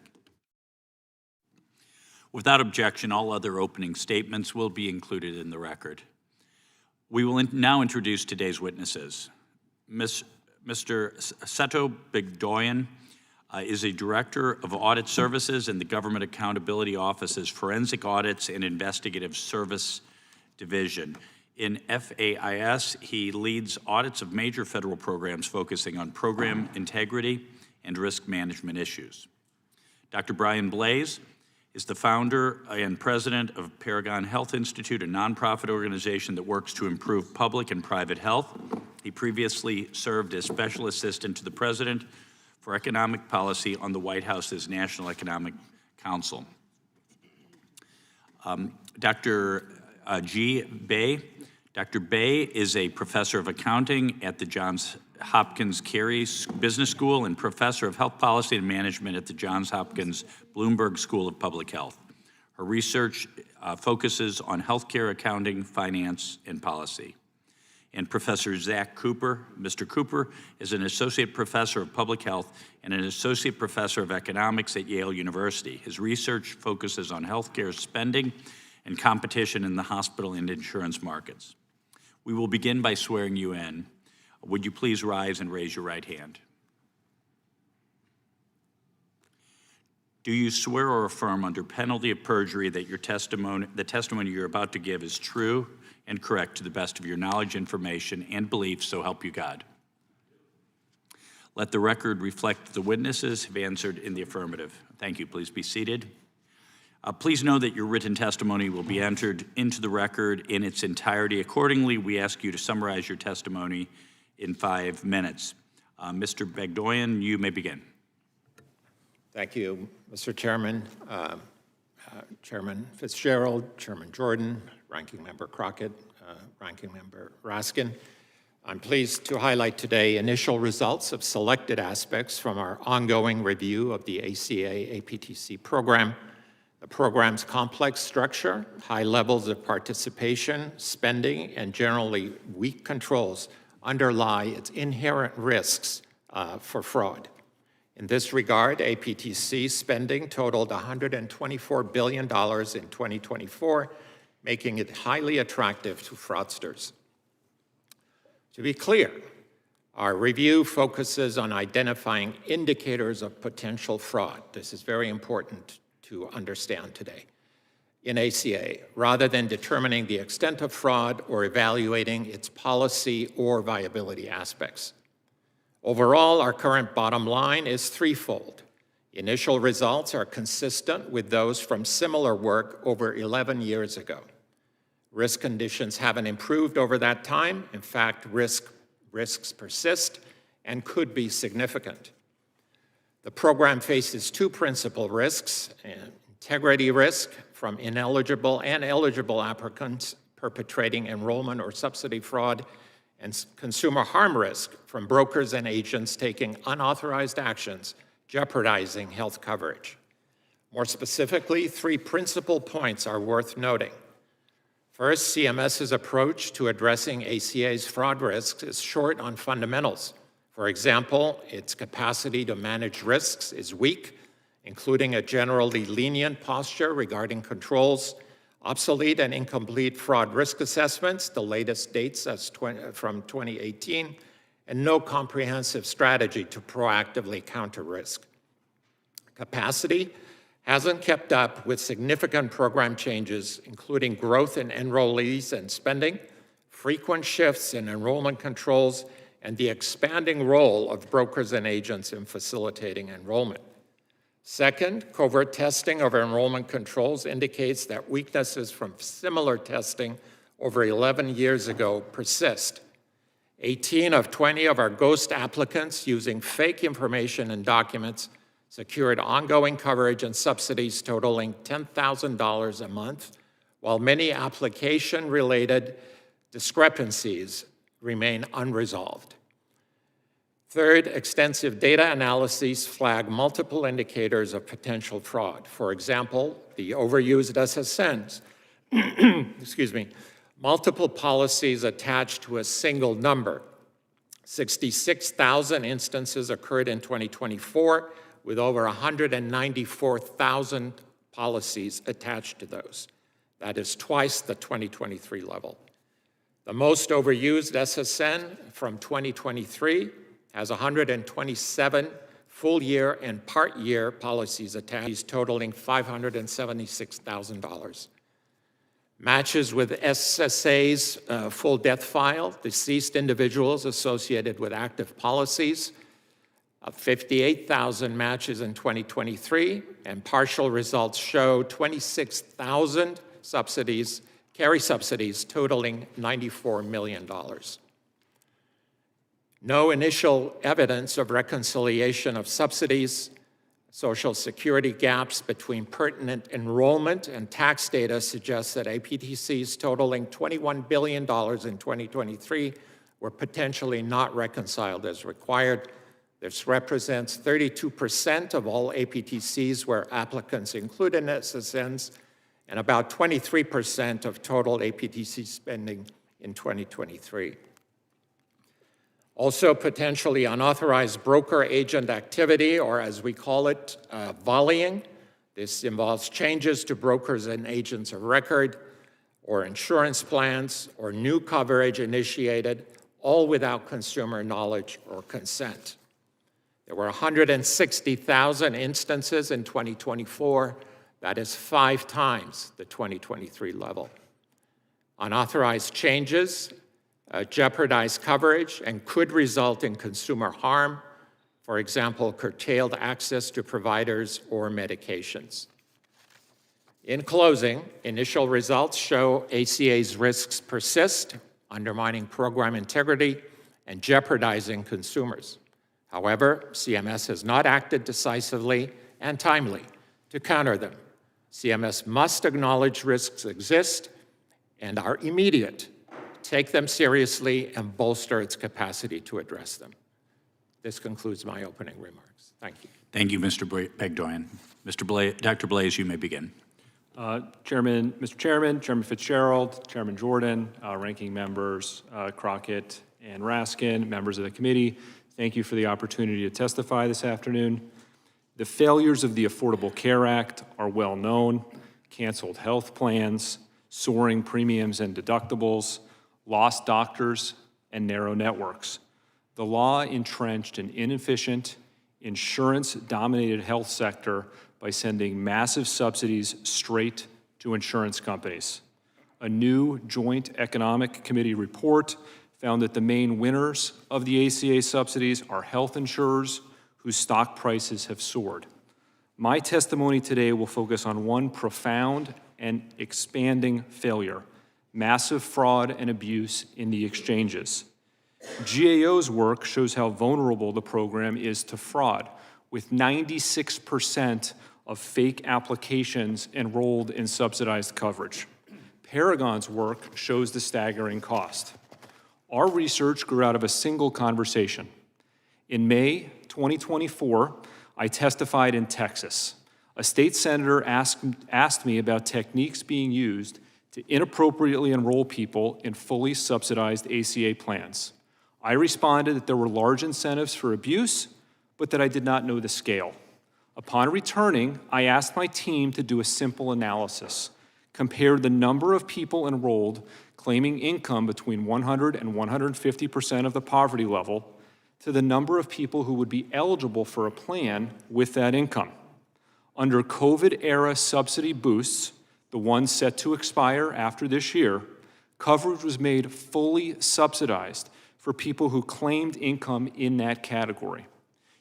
Speaker 4: Without objection, all other opening statements will be included in the record. We will now introduce today's witnesses. Mr. Seto Bigdoyan is a Director of Audit Services in the Government Accountability Office's Forensic Audits and Investigative Service Division. In FAIS, he leads audits of major federal programs focusing on program integrity and risk management issues. Dr. Brian Blaze is the founder and president of Paragon Health Institute, a nonprofit organization that works to improve public and private health. He previously served as special assistant to the president for economic policy on the White House's National Economic Council. Dr. G. Bay. Dr. Bay is a professor of accounting at the Johns Hopkins Carey Business School and professor of health policy and management at the Johns Hopkins Bloomberg School of Public Health. Her research focuses on healthcare accounting, finance, and policy. And Professor Zach Cooper. Mr. Cooper is an associate professor of public health and an associate professor of economics at Yale University. His research focuses on healthcare spending and competition in the hospital and insurance markets. We will begin by swearing you in. Would you please rise and raise your right hand? Do you swear or affirm under penalty of perjury that the testimony you're about to give is true and correct to the best of your knowledge, information, and belief, so help you God? Let the record reflect the witnesses have answered in the affirmative. Thank you. Please be seated. Please know that your written testimony will be entered into the record in its entirety. Accordingly, we ask you to summarize your testimony in 5 minutes. Mr. Bigdoyan, you may begin.
Speaker 7: Thank you, Mr. Chairman, Chairman Fitzgerald, Chairman Jordan, Ranking Member Crockett, Ranking Member Raskin. I'm pleased to highlight today initial results of selected aspects from our ongoing review of the ACA-APTC program. The program's complex structure, high levels of participation, spending, and generally weak controls underlie its inherent risks for fraud. In this regard, APTC spending totaled $124 billion in 2024, making it highly attractive to fraudsters. To be clear, our review focuses on identifying indicators of potential fraud. This is very important to understand today in ACA, rather than determining the extent of fraud or evaluating its policy or viability aspects. Overall, our current bottom line is threefold. Initial results are consistent with those from similar work over 11 years ago. Risk conditions haven't improved over that time. In fact, risks persist and could be significant. The program faces two principal risks: integrity risk from ineligible and eligible applicants perpetrating enrollment or subsidy fraud, and consumer harm risk from brokers and agents taking unauthorized actions jeopardizing health coverage. More specifically, 3 principal points are worth noting. First, CMS's approach to addressing ACA's fraud risks is short on fundamentals. For example, its capacity to manage risks is weak, including a generally lenient posture regarding controls, obsolete and incomplete fraud risk assessments, the latest dates as from 2018, and no comprehensive strategy to proactively counter risk. Capacity hasn't kept up with significant program changes, including growth in enrollees and spending, frequent shifts in enrollment controls, and the expanding role of brokers and agents in facilitating enrollment. Second, covert testing of enrollment controls indicates that weaknesses from similar testing over 11 years ago persist. 18 of 20 of our ghost applicants using fake information and documents secured ongoing coverage and subsidies totaling $10,000 a month, while many application-related discrepancies remain unresolved. Third, extensive data analyses flag multiple indicators of potential fraud. For example, the overused SSNs, multiple policies attached to a single number. 66,000 instances occurred in 2024, with over 194,000 policies attached to those. That is twice the 2023 level. The most overused SSN from 2023 has 127 full-year and part-year policies attached, totaling $576,000. Matches with SSA's full death file, deceased individuals associated with active policies, 58,000 matches in 2023, and partial results show 26,000 subsidies, carry subsidies totaling $94 million. No initial evidence of reconciliation of subsidies, Social Security gaps between pertinent enrollment and tax data suggests that APTCs totaling $21 billion in 2023 were potentially not reconciled as required. This represents 32% of all APTCs where applicants included SSNs and about 23% of total APTC spending in 2023. Also, potentially unauthorized broker-agent activity, or as we call it, volleying. This involves changes to brokers and agents of record, or insurance plans, or new coverage initiated, all without consumer knowledge or consent. There were 160,000 instances in 2024. That is 5 times the 2023 level. Unauthorized changes jeopardize coverage and could result in consumer harm, for example, curtailed access to providers or medications. In closing, initial results show ACA's risks persist, undermining program integrity and jeopardizing consumers. However, CMS has not acted decisively and timely to counter them. CMS must acknowledge risks exist and are immediate, take them seriously, and bolster its capacity to address them. This concludes my opening remarks. Thank you.
Speaker 4: Thank you, Mr. Begdoyan. Dr. Blaze, you may begin.
Speaker 8: Mr. Chairman, Chairman Fitzgerald, Chairman Jordan, ranking members Crockett and Raskin, members of the committee, thank you for the opportunity to testify this afternoon. The failures of the Affordable Care Act are well known: canceled health plans, soaring premiums and deductibles, lost doctors, and narrow networks. The law entrenched an inefficient, insurance-dominated health sector by sending massive subsidies straight to insurance companies. A new Joint Economic Committee report found that the main winners of the ACA subsidies are health insurers whose stock prices have soared. My testimony today will focus on one profound and expanding failure: massive fraud and abuse in the exchanges. GAO's work shows how vulnerable the program is to fraud, with 96% of fake applications enrolled in subsidized coverage. Paragon's work shows the staggering cost. Our research grew out of a single conversation. In May 2024, I testified in Texas. A state senator asked me about techniques being used to inappropriately enroll people in fully subsidized ACA plans. I responded that there were large incentives for abuse, but that I did not know the scale. Upon returning, I asked my team to do a simple analysis, compare the number of people enrolled claiming income between 100 and 150% of the poverty level to the number of people who would be eligible for a plan with that income. Under COVID-era subsidy boosts, the ones set to expire after this year, coverage was made fully subsidized for people who claimed income in that category.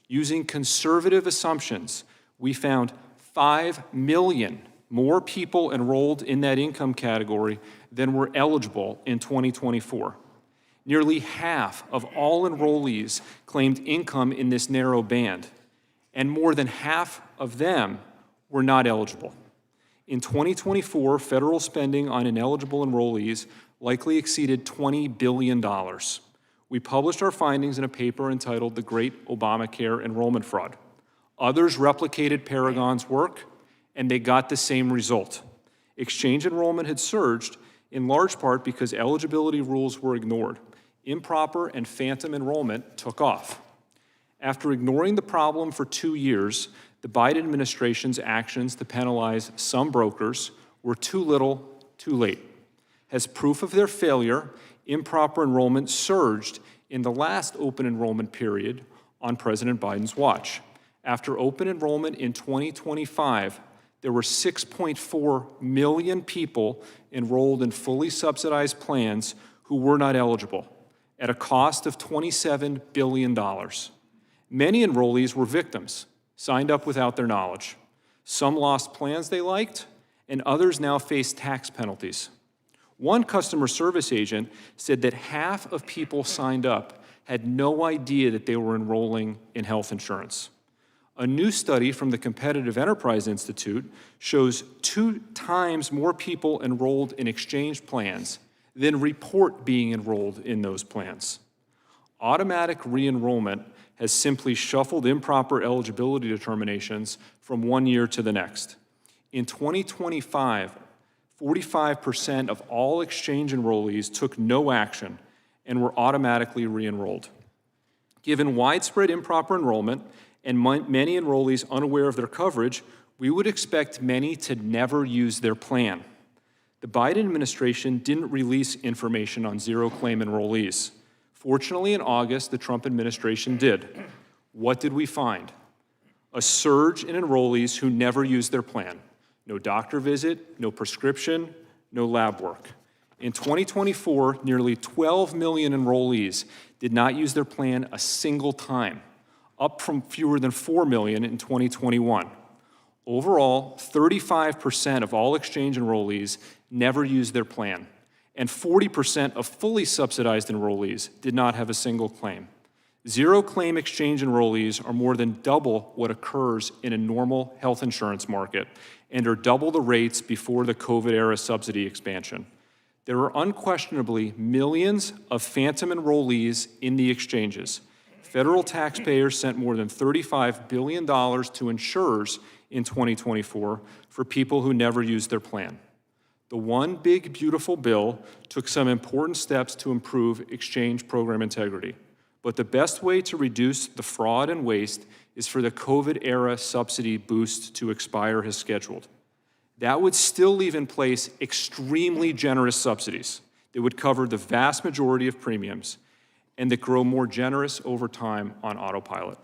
Speaker 8: Using conservative assumptions, we found 5 million more people enrolled in that income category than were eligible in 2024. Nearly half of all enrollees claimed income in this narrow band, and more than half of them were not eligible. In 2024, federal spending on ineligible enrollees likely exceeded $20 billion. We published our findings in a paper entitled The Great Obamacare Enrollment Fraud. Others replicated Paragon's work, and they got the same result. Exchange enrollment had surged, in large part because eligibility rules were ignored. Improper and phantom enrollment took off. After ignoring the problem for 2 years, the Biden administration's actions to penalize some brokers were too little, too late. As proof of their failure, improper enrollment surged in the last open enrollment period on President Biden's watch. After open enrollment in 2025, there were 6.4 million people enrolled in fully subsidized plans who were not eligible, at a cost of $27 billion. Many enrollees were victims, signed up without their knowledge. Some lost plans they liked, and others now face tax penalties. One customer service agent said that half of people signed up had no idea that they were enrolling in health insurance. A new study from the Competitive Enterprise Institute shows 2 times more people enrolled in exchange plans than report being enrolled in those plans. Automatic re-enrollment has simply shuffled improper eligibility determinations from one year to the next. In 2025, 45% of all exchange enrollees took no action and were automatically re-enrolled. Given widespread improper enrollment and many enrollees unaware of their coverage, we would expect many to never use their plan. The Biden administration didn't release information on zero-claim enrollees. Fortunately, in August, the Trump administration did. What did we find? A surge in enrollees who never used their plan. No doctor visit, no prescription, no lab work. In 2024, nearly 12 million enrollees did not use their plan a single time, up from fewer than 4 million in 2021. Overall, 35% of all exchange enrollees never used their plan, and 40% of fully subsidized enrollees did not have a single claim. Zero-claim exchange enrollees are more than double what occurs in a normal health insurance market and are double the rates before the COVID-era subsidy expansion. There are unquestionably millions of phantom enrollees in the exchanges. Federal taxpayers sent more than $35 billion to insurers in 2024 for people who never used their plan. The One Big Beautiful Bill took some important steps to improve exchange program integrity. But the best way to reduce the fraud and waste is for the COVID-era subsidy boost to expire as scheduled. That would still leave in place extremely generous subsidies that would cover the vast majority of premiums and that grow more generous over time on autopilot.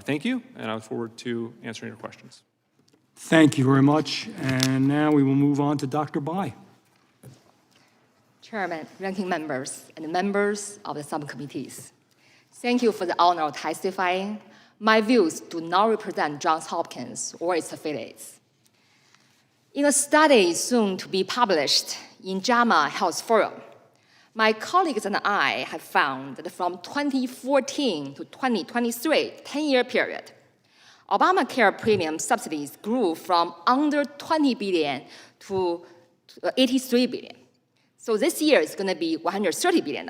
Speaker 8: Thank you, and I look forward to answering your questions.
Speaker 1: Thank you very much. And now we will move on to Dr. Bai.
Speaker 9: Chairman, ranking members, and members of the subcommittees. Thank you for the honor of testifying. My views do not represent Johns Hopkins or its affiliates. In a study soon to be published in JAMA Health Forum, my colleagues and I have found that from 2014 to 2023, 10-year period, Obamacare premium subsidies grew from under $20 billion to $83 billion. So this year it's going to be $130 billion.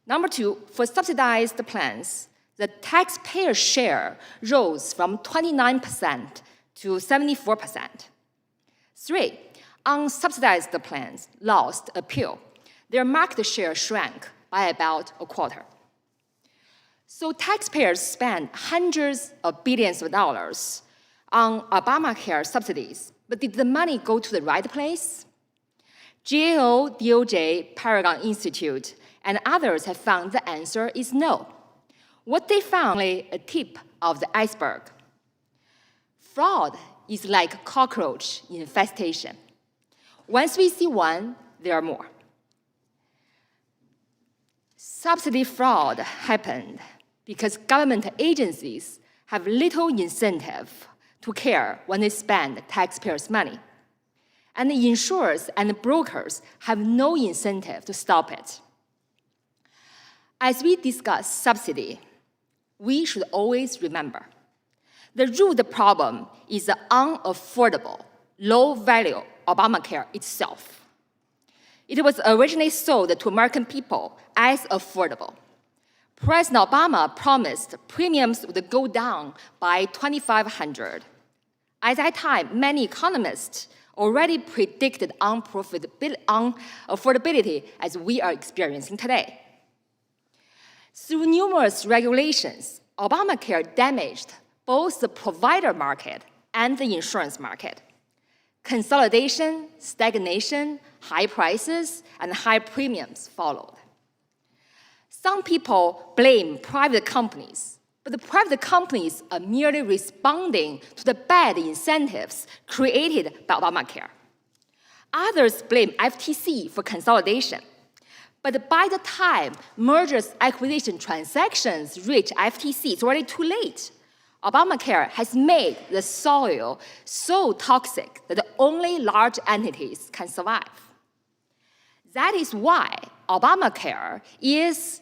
Speaker 9: Number two, for subsidized plans, the taxpayer share rose from 29% to 74%. Three, unsubsidized plans lost appeal. Their market share shrank by about a quarter. So taxpayers spent hundreds of billions of dollars on Obamacare subsidies, but did the money go to the right place? GAO, DOJ, Paragon Institute, and others have found the answer is no. What they found is a tip of the iceberg. Fraud is like cockroach infestation. Once we see one, there are more. Subsidy fraud happened because government agencies have little incentive to care when they spend taxpayers' money. And the insurers and brokers have no incentive to stop it. As we discuss subsidy, we should always remember the root problem is the unaffordable, low-value Obamacare itself. It was originally sold to American people as affordable. President Obama promised premiums would go down by $2,500. At that time, many economists already predicted unaffordability as we are experiencing today. Through numerous regulations, Obamacare damaged both the provider market and the insurance market. Consolidation, stagnation, high prices, and high premiums followed. Some people blame private companies, but the private companies are merely responding to the bad incentives created by Obamacare. Others blame FTC for consolidation, but by the time mergers acquisition transactions reach FTC, it's already too late. Obamacare has made the soil so toxic that only large entities can survive. That is why Obamacare is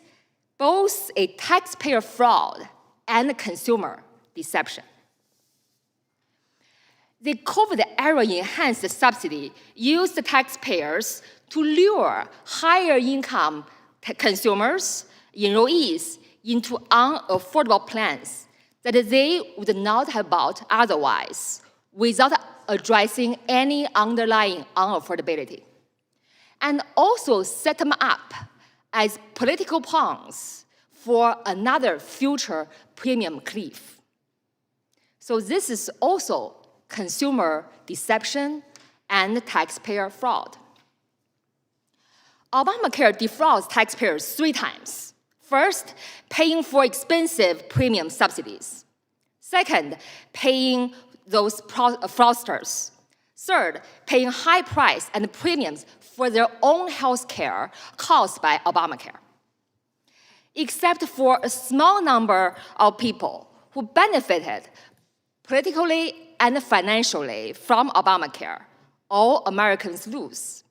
Speaker 9: both a taxpayer fraud and a consumer deception. The COVID-era enhanced subsidy used the taxpayers to lure higher-income consumers, enrollees, into unaffordable plans that they would not have bought otherwise, without addressing any underlying unaffordability, and also set them up as political pawns for another future premium cliff. So this is also consumer deception and taxpayer fraud. Obamacare defrauds taxpayers 3 times. First, paying for expensive premium subsidies. Second, paying those fraudsters. Third, paying high price and premiums for their own health care caused by Obamacare. Except for a small number of people who benefited politically and financially from Obamacare, all Americans lose.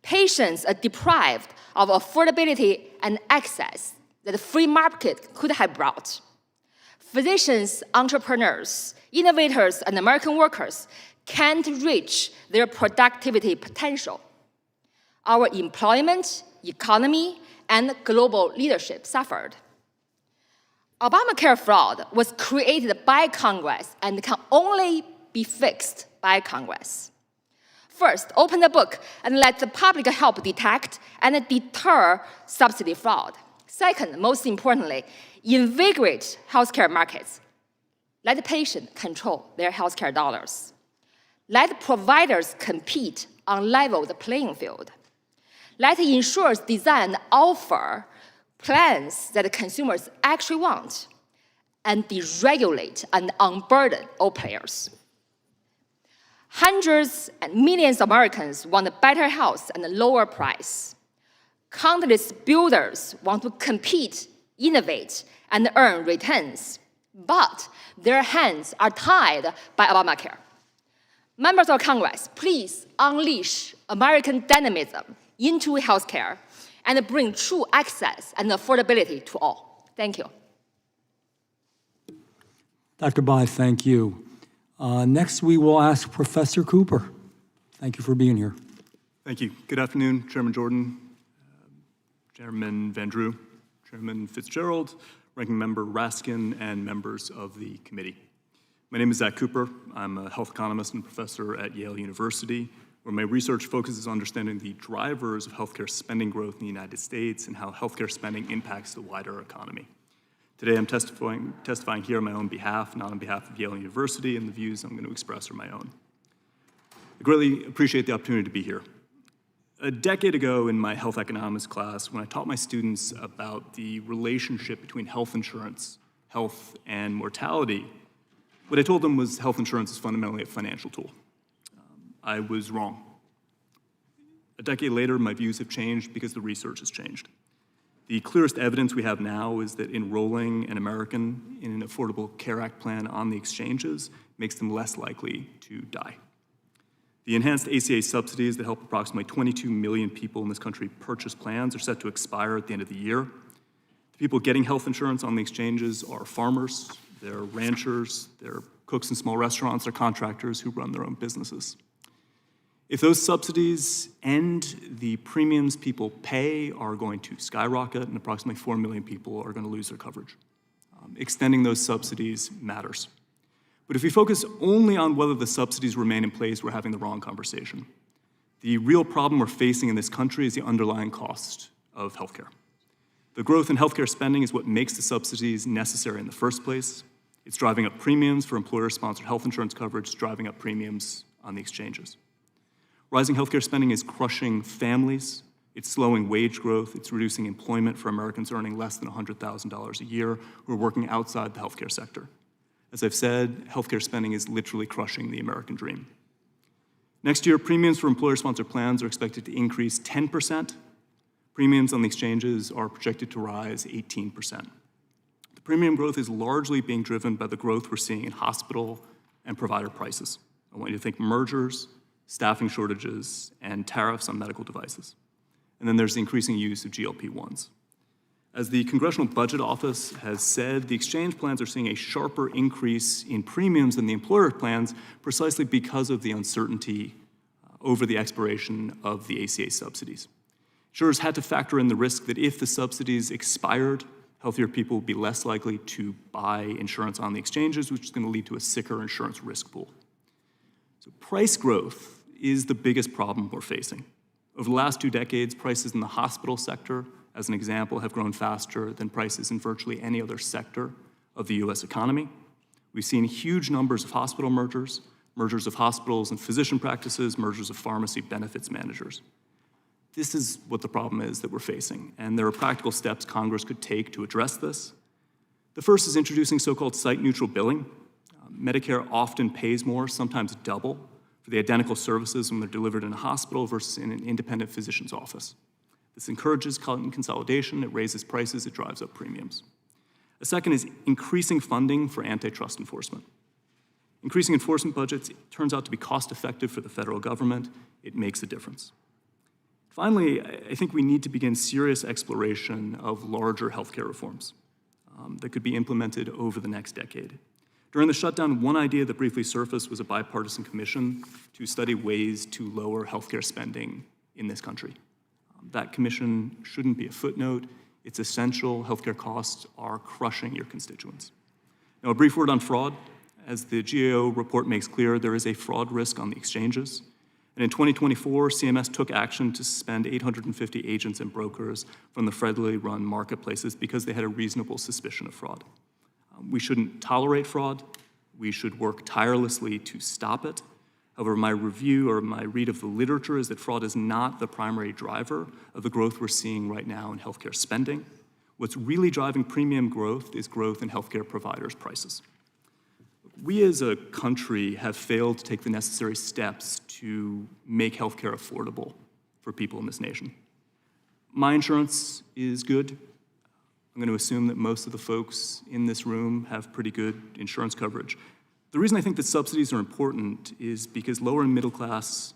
Speaker 9: Patients are deprived of affordability and access that the free market could have brought. Physicians, entrepreneurs, innovators, and American workers can't reach their productivity potential. Our employment, economy, and global leadership suffered. Obamacare fraud was created by Congress and can only be fixed by Congress. First, open the book and let the public help detect and deter subsidy fraud. Second, most importantly, invigorate healthcare markets. Let the patient control their healthcare dollars. Let providers compete on level the playing field. Let insurers design and offer plans that consumers actually want, and deregulate and unburden all players. Hundreds and millions of Americans want a better health and a lower price. Countless builders want to compete, innovate, and earn returns, but their hands are tied by Obamacare. Members of Congress, please unleash American dynamism into healthcare and bring true access and affordability to all. Thank you.
Speaker 1: Dr. Bai, thank you. Next, we will ask Professor Cooper. Thank you for being here.
Speaker 10: Thank you. Good afternoon, Chairman Jordan, Chairman Van Drew, Chairman Fitzgerald, Ranking Member Raskin, and members of the committee. My name is Zach Cooper. I'm a health economist and professor at Yale University, where my research focuses on understanding the drivers of healthcare spending growth in the United States and how healthcare spending impacts the wider economy. Today, I'm testifying here on my own behalf, not on behalf of Yale University, and the views I'm going to express are my own. I greatly appreciate the opportunity to be here. A decade ago in my health economics class, when I taught my students about the relationship between health insurance, health, and mortality, what I told them was health insurance is fundamentally a financial tool. I was wrong. A decade later, my views have changed because the research has changed. The clearest evidence we have now is that enrolling an American in an Affordable Care Act plan on the exchanges makes them less likely to die. The enhanced ACA subsidies that help approximately 22 million people in this country purchase plans are set to expire at the end of the year. The people getting health insurance on the exchanges are farmers, they're ranchers, they're cooks in small restaurants, they're contractors who run their own businesses. If those subsidies end, the premiums people pay are going to skyrocket, and approximately 4 million people are going to lose their coverage. Extending those subsidies matters. But if we focus only on whether the subsidies remain in place, we're having the wrong conversation. The real problem we're facing in this country is the underlying cost of healthcare. The growth in healthcare spending is what makes the subsidies necessary in the first place. It's driving up premiums for employer-sponsored health insurance coverage, driving up premiums on the exchanges. Rising healthcare spending is crushing families, it's slowing wage growth, it's reducing employment for Americans earning less than $100,000 a year who are working outside the healthcare sector. As I've said, healthcare spending is literally crushing the American dream. Next year, premiums for employer-sponsored plans are expected to increase 10%. Premiums on the exchanges are projected to rise 18%. The premium growth is largely being driven by the growth we're seeing in hospital and provider prices. I want you to think mergers, staffing shortages, and tariffs on medical devices. And then there's the increasing use of GLP-1s. As the Congressional Budget Office has said, the exchange plans are seeing a sharper increase in premiums than the employer plans precisely because of the uncertainty over the expiration of the ACA subsidies. Insurers had to factor in the risk that if the subsidies expired, healthier people would be less likely to buy insurance on the exchanges, which is going to lead to a sicker insurance risk pool. So price growth is the biggest problem we're facing. Over the last 2 decades, prices in the hospital sector, as an example, have grown faster than prices in virtually any other sector of the US economy. We've seen huge numbers of hospital mergers, mergers of hospitals and physician practices, mergers of pharmacy benefits managers. This is what the problem is that we're facing, and there are practical steps Congress could take to address this. The first is introducing so-called site-neutral billing. Medicare often pays more, sometimes double, for the identical services when they're delivered in a hospital versus in an independent physician's office. This encourages consolidation, it raises prices, it drives up premiums. A second is increasing funding for antitrust enforcement. Increasing enforcement budgets turns out to be cost-effective for the federal government. It makes a difference. Finally, I think we need to begin serious exploration of larger healthcare reforms that could be implemented over the next decade. During the shutdown, one idea that briefly surfaced was a bipartisan commission to study ways to lower healthcare spending in this country. That commission shouldn't be a footnote. It's essential. Healthcare costs are crushing your constituents. Now, a brief word on fraud. As the GAO report makes clear, there is a fraud risk on the exchanges. And in 2024, CMS took action to suspend 850 agents and brokers from the federally run marketplaces because they had a reasonable suspicion of fraud. We shouldn't tolerate fraud. We should work tirelessly to stop it. However, my review or my read of the literature is that fraud is not the primary driver of the growth we're seeing right now in healthcare spending. What's really driving premium growth is growth in healthcare providers' prices. We as a country have failed to take the necessary steps to make healthcare affordable for people in this nation. My insurance is good. I'm going to assume that most of the folks in this room have pretty good insurance coverage. The reason I think that subsidies are important is because lower and middle class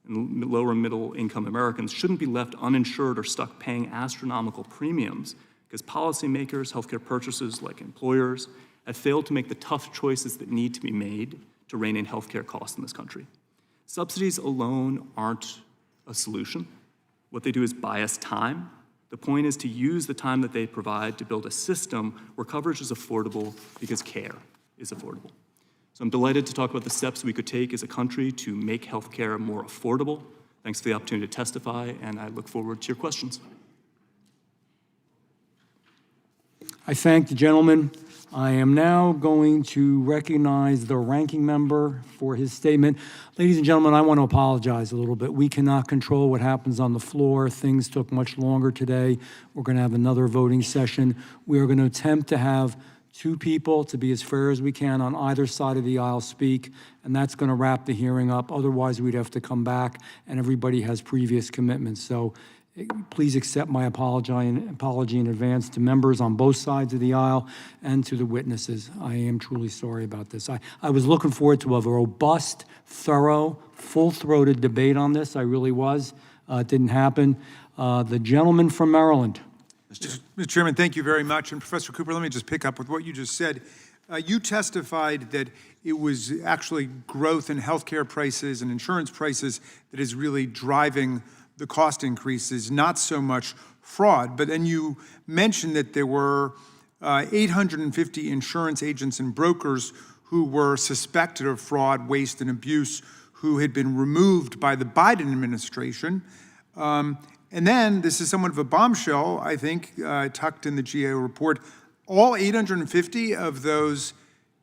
Speaker 10: and lower and middle income Americans shouldn't be left uninsured or stuck paying astronomical premiums because policymakers, healthcare purchasers like employers have failed to make the tough choices that need to be made to rein in healthcare costs in this country. Subsidies alone aren't a solution. What they do is buy us time. The point is to use the time that they provide to build a system where coverage is affordable because care is affordable. So I'm delighted to talk about the steps we could take as a country to make healthcare more affordable. Thanks for the opportunity to testify, and I look forward to your questions.
Speaker 1: I thank the gentleman. I am now going to recognize the ranking member for his statement. Ladies and gentlemen, I want to apologize a little bit. We cannot control what happens on the floor. Things took much longer today. We're going to have another voting session. We are going to attempt to have two people, to be as fair as we can, on either side of the aisle speak, and that's going to wrap the hearing up. Otherwise, we'd have to come back, and everybody has previous commitments. So please accept my apology in advance to members on both sides of the aisle and to the witnesses. I am truly sorry about this. I was looking forward to a robust, thorough, full-throated debate on this. I really was. It didn't happen. The gentleman from Maryland.
Speaker 5: Mr. Chairman, thank you very much. And Professor Cooper, let me just pick up with what you just said. You testified that it was actually growth in healthcare prices and insurance prices that is really driving the cost increases, not so much fraud. But then you mentioned that there were 850 insurance agents and brokers who were suspected of fraud, waste, and abuse, who had been removed by the Biden administration. And then, this is somewhat of a bombshell, I think, tucked in the GAO report, all 850 of those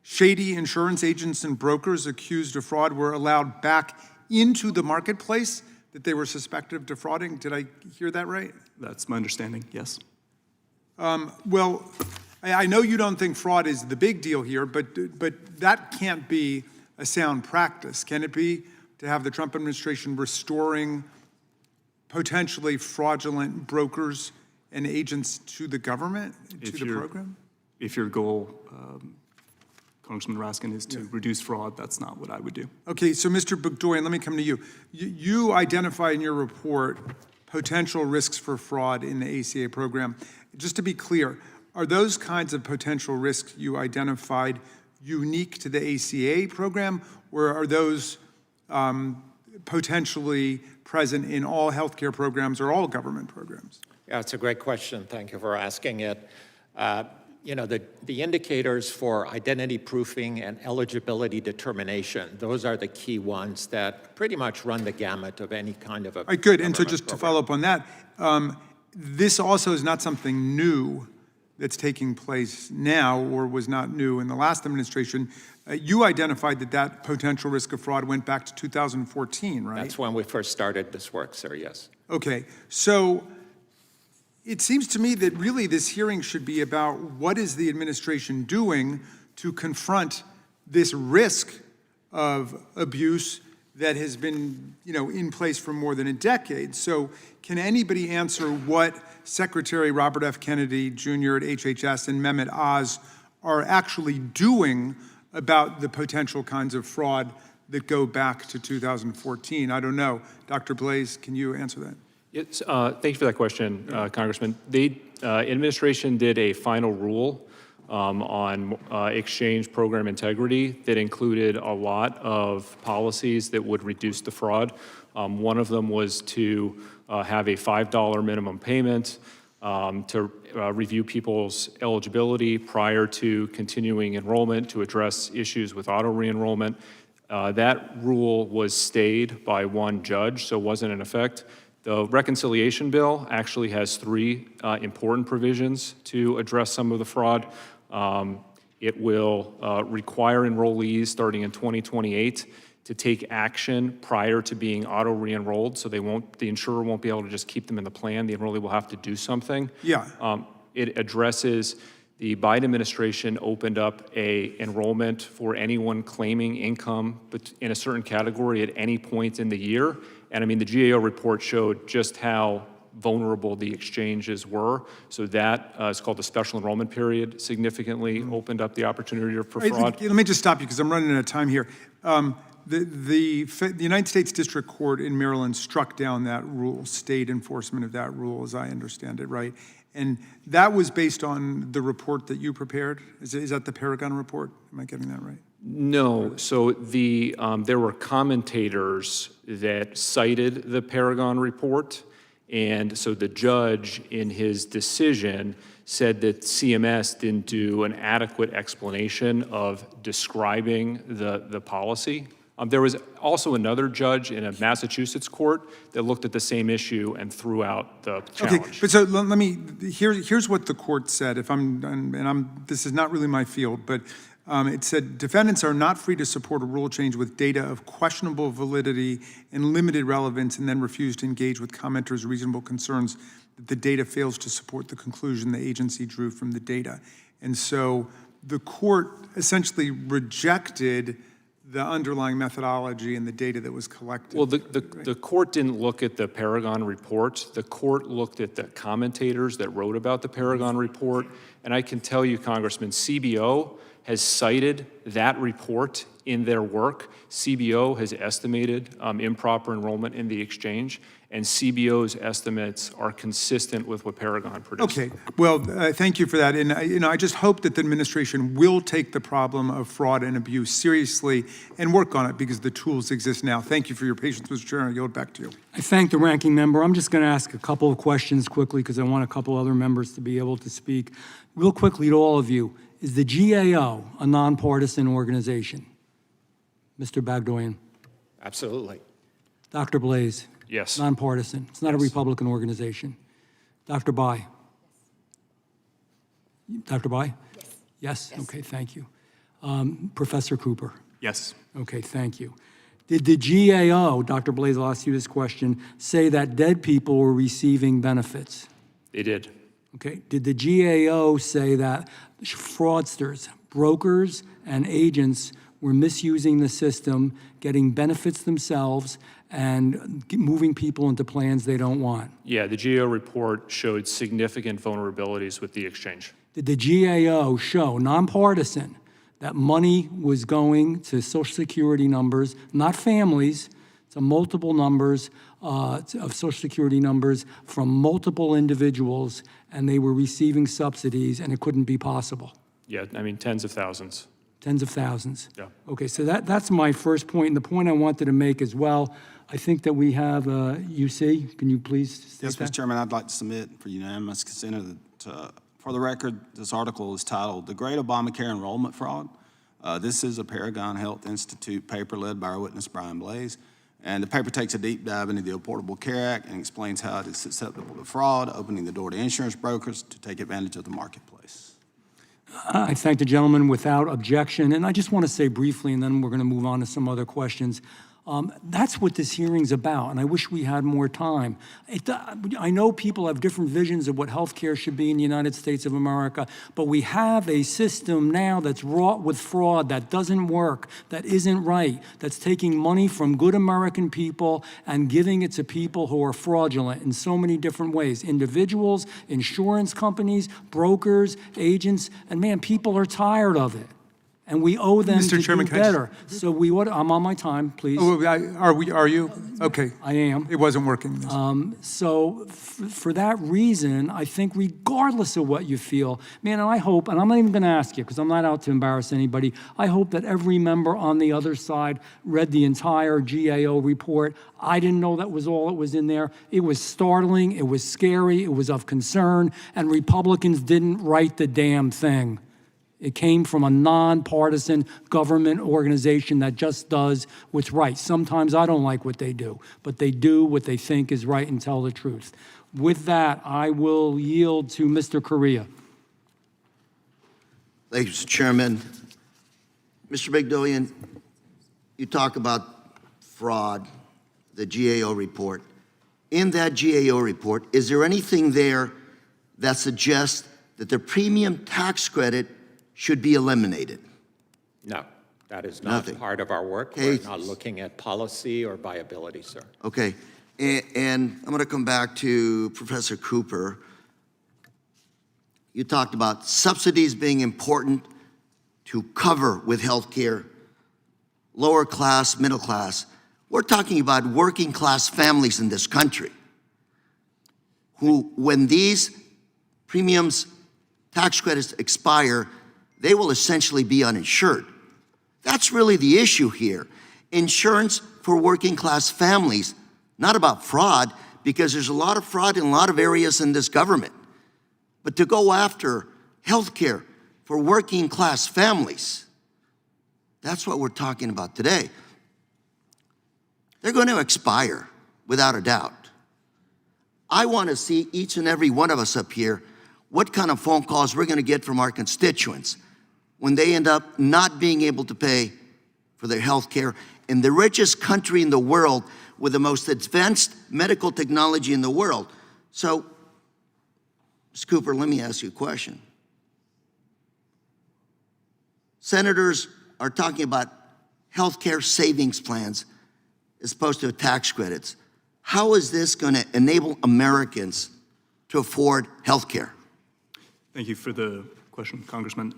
Speaker 5: shady insurance agents and brokers accused of fraud were allowed back into the marketplace that they were suspected of defrauding. Did I hear that right?
Speaker 10: That's my understanding, yes.
Speaker 5: Well, I know you don't think fraud is the big deal here, but that can't be a sound practice. Can it be, to have the Trump administration restoring potentially fraudulent brokers and agents to the government, to the program?
Speaker 10: If your goal, Congressman Raskin, is to reduce fraud, that's not what I would do.
Speaker 5: Okay, so Mr. Bogdoyan, let me come to you. You identify in your report potential risks for fraud in the ACA program. Just to be clear, are those kinds of potential risks you identified unique to the ACA program, or are those potentially present in all healthcare programs or all government programs?
Speaker 7: Yeah, it's a great question. Thank you for asking it. You know, the indicators for identity proofing and eligibility determination, those are the key ones that pretty much run the gamut of any kind of a
Speaker 5: All right, good. And so just to follow up on that, this also is not something new that's taking place now, or was not new in the last administration. You identified that potential risk of fraud went back to 2014, right?
Speaker 7: That's when we first started this work, sir, yes.
Speaker 5: Okay, so it seems to me that really this hearing should be about what is the administration doing to confront this risk of abuse that has been, in place for more than a decade. So can anybody answer what Secretary Robert F. Kennedy Jr. at HHS and Mehmet Oz are actually doing about the potential kinds of fraud that go back to 2014? I don't know. Dr. Blaze, can you answer that?
Speaker 8: Yes, thank you for that question, Congressman. The administration did a final rule on exchange program integrity that included a lot of policies that would reduce the fraud. One of them was to have a $5 minimum payment, to review people's eligibility prior to continuing enrollment, to address issues with auto re-enrollment. That rule was stayed by one judge, so it wasn't in effect. The reconciliation bill actually has three important provisions to address some of the fraud. It will require enrollees starting in 2028 to take action prior to being auto re-enrolled, so the insurer won't be able to just keep them in the plan. The enrollee will have to do something.
Speaker 5: Yeah.
Speaker 8: It addresses the Biden administration opened up a enrollment for anyone claiming income in a certain category at any point in the year. And I mean, the GAO report showed just how vulnerable the exchanges were. So that is called the special enrollment period, significantly opened up the opportunity for fraud.
Speaker 5: Let me just stop you because I'm running out of time here. The United States District Court in Maryland struck down that rule, state enforcement of that rule, as I understand it, right? And that was based on the report that you prepared? Is that the Paragon report? Am I getting that right?
Speaker 8: No, so there were commentators that cited the Paragon report, And so the judge, in his decision, said that CMS didn't do an adequate explanation of describing the policy. There was also another judge in a Massachusetts court that looked at the same issue and threw out the challenge.
Speaker 5: Okay, but so let me, here's what the court said, this is not really my field, but it said, defendants are not free to support a rule change with data of questionable validity and limited relevance, and then refuse to engage with commenters' reasonable concerns that the data fails to support the conclusion the agency drew from the data. And so the court essentially rejected the underlying methodology and the data that was collected.
Speaker 8: Well, the court didn't look at the Paragon report. The court looked at the commentators that wrote about the Paragon report. And I can tell you, Congressman, CBO has cited that report in their work. CBO has estimated improper enrollment in the exchange, and CBO's estimates are consistent with what Paragon produced.
Speaker 5: Okay, well, thank you for that. And I just hope that the administration will take the problem of fraud and abuse seriously and work on it, because the tools exist now. Thank you for your patience, Mr. Chair, and I yield back to you.
Speaker 1: I thank the ranking member. I'm just going to ask a couple of questions quickly because I want a couple other members to be able to speak. Real quickly to all of you, is the GAO a nonpartisan organization? Mr. Bagdoyan.
Speaker 7: Absolutely.
Speaker 1: Dr. Blaze.
Speaker 8: Yes.
Speaker 1: Nonpartisan. It's not a Republican organization. Dr. Bai. Dr. Bai? Yes. Okay, thank you. Professor Cooper.
Speaker 10: Yes.
Speaker 1: Okay, thank you. Did the GAO, Dr. Blaze, I'll ask you this question, say that dead people were receiving benefits?
Speaker 8: They did.
Speaker 1: Okay. Did the GAO say that fraudsters, brokers, and agents were misusing the system, getting benefits themselves, and moving people into plans they don't want?
Speaker 8: Yeah, the GAO report showed significant vulnerabilities with the exchange.
Speaker 1: Did the GAO show, nonpartisan, that money was going to Social Security numbers, not families, to multiple numbers of Social Security numbers from multiple individuals, and they were receiving subsidies, and it couldn't be possible?
Speaker 8: Yeah, I mean, tens of thousands.
Speaker 1: Tens of thousands?
Speaker 8: Yeah.
Speaker 1: Okay, so that's my first point, and the point I wanted to make as well, I think that we have UC. Can you please state
Speaker 11: Yes,
Speaker 1: that?
Speaker 11: Mr. Chairman, I'd like to submit for unanimous consent for the record, this article is titled, "The Great Obamacare Enrollment Fraud." This is a Paragon Health Institute paper led by our witness, Brian Blaze. And the paper takes a deep dive into the Affordable Care Act and explains how it is susceptible to fraud, opening the door to insurance brokers to take advantage of the marketplace.
Speaker 1: I thank the gentleman without objection, and I just want to say briefly, and then we're going to move on to some other questions. That's what this hearing's about, and I wish we had more time. I know people have different visions of what healthcare should be in the United States of America, but we have a system now that's wrought with fraud, that doesn't work, that isn't right, that's taking money from good American people and giving it to people who are fraudulent in so many different ways. Individuals, insurance companies, brokers, agents, and man, people are tired of it. And we owe them
Speaker 5: Mr.
Speaker 1: to
Speaker 5: Chairman,
Speaker 1: do
Speaker 5: can I just-
Speaker 1: better. So I'm on my time, please.
Speaker 5: Oh, are you? Okay.
Speaker 1: I am.
Speaker 5: It wasn't working.
Speaker 1: So for that reason, I think regardless of what you feel, man, and I hope, and I'm not even going to ask you because I'm not out to embarrass anybody, I hope that every member on the other side read the entire GAO report. I didn't know that was all that was in there. It was startling, it was scary, it was of concern, and Republicans didn't write the damn thing. It came from a nonpartisan government organization that just does what's right. Sometimes I don't like what they do, but they do what they think is right and tell the truth. With that, I will yield to Mr. Correa.
Speaker 12: Thank you, Mr. Chairman. Mr. Bagdoyan, you talk about fraud, the GAO report. In that GAO report, is there anything there that suggests that the premium tax credit should be eliminated?
Speaker 7: No, that is not
Speaker 12: Nothing.
Speaker 7: part of our work.
Speaker 12: Okay.
Speaker 7: We're not looking at policy or viability, sir.
Speaker 12: Okay, and I'm going to come back to Professor Cooper. You talked about subsidies being important to cover with health care, lower class, middle class. We're talking about working class families in this country who, when these premiums, tax credits expire, they will essentially be uninsured. That's really the issue here. Insurance for working class families, not about fraud, because there's a lot of fraud in a lot of areas in this government. But to go after health care for working class families, that's what we're talking about today. They're going to expire, without a doubt. I want to see each and every one of us up here what kind of phone calls we're going to get from our constituents when they end up not being able to pay for their health care in the richest country in the world with the most advanced medical technology in the world. So, Ms. Cooper, let me ask you a question. Senators are talking about health care savings plans as opposed to tax credits. How is this going to enable Americans to afford health care?
Speaker 10: Thank you for the question, Congressman.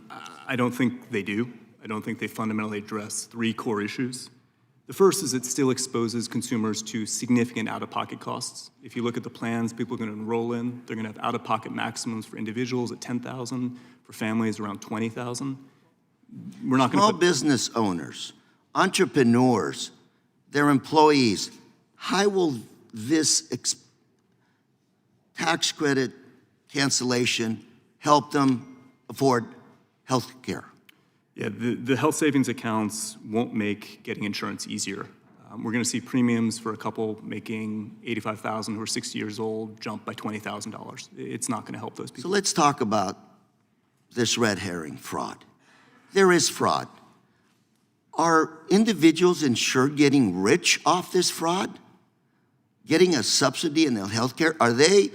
Speaker 10: I don't think they do. I don't think they fundamentally address three core issues. The first is it still exposes consumers to significant out-of-pocket costs. If you look at the plans people are going to enroll in, they're going to have out-of-pocket maximums for individuals at $10,000, for families around $20,000. We're not going to
Speaker 12: Small business owners, entrepreneurs, their employees, how will this tax credit cancellation help them afford health care?
Speaker 10: Yeah, the health savings accounts won't make getting insurance easier. We're going to see premiums for a couple making $85,000 who are 60 years old jump by $20,000. It's not going to help those people.
Speaker 12: So let's talk about this red herring fraud. There is fraud. Are individuals insured getting rich off this fraud? Getting a subsidy in their health care? Are they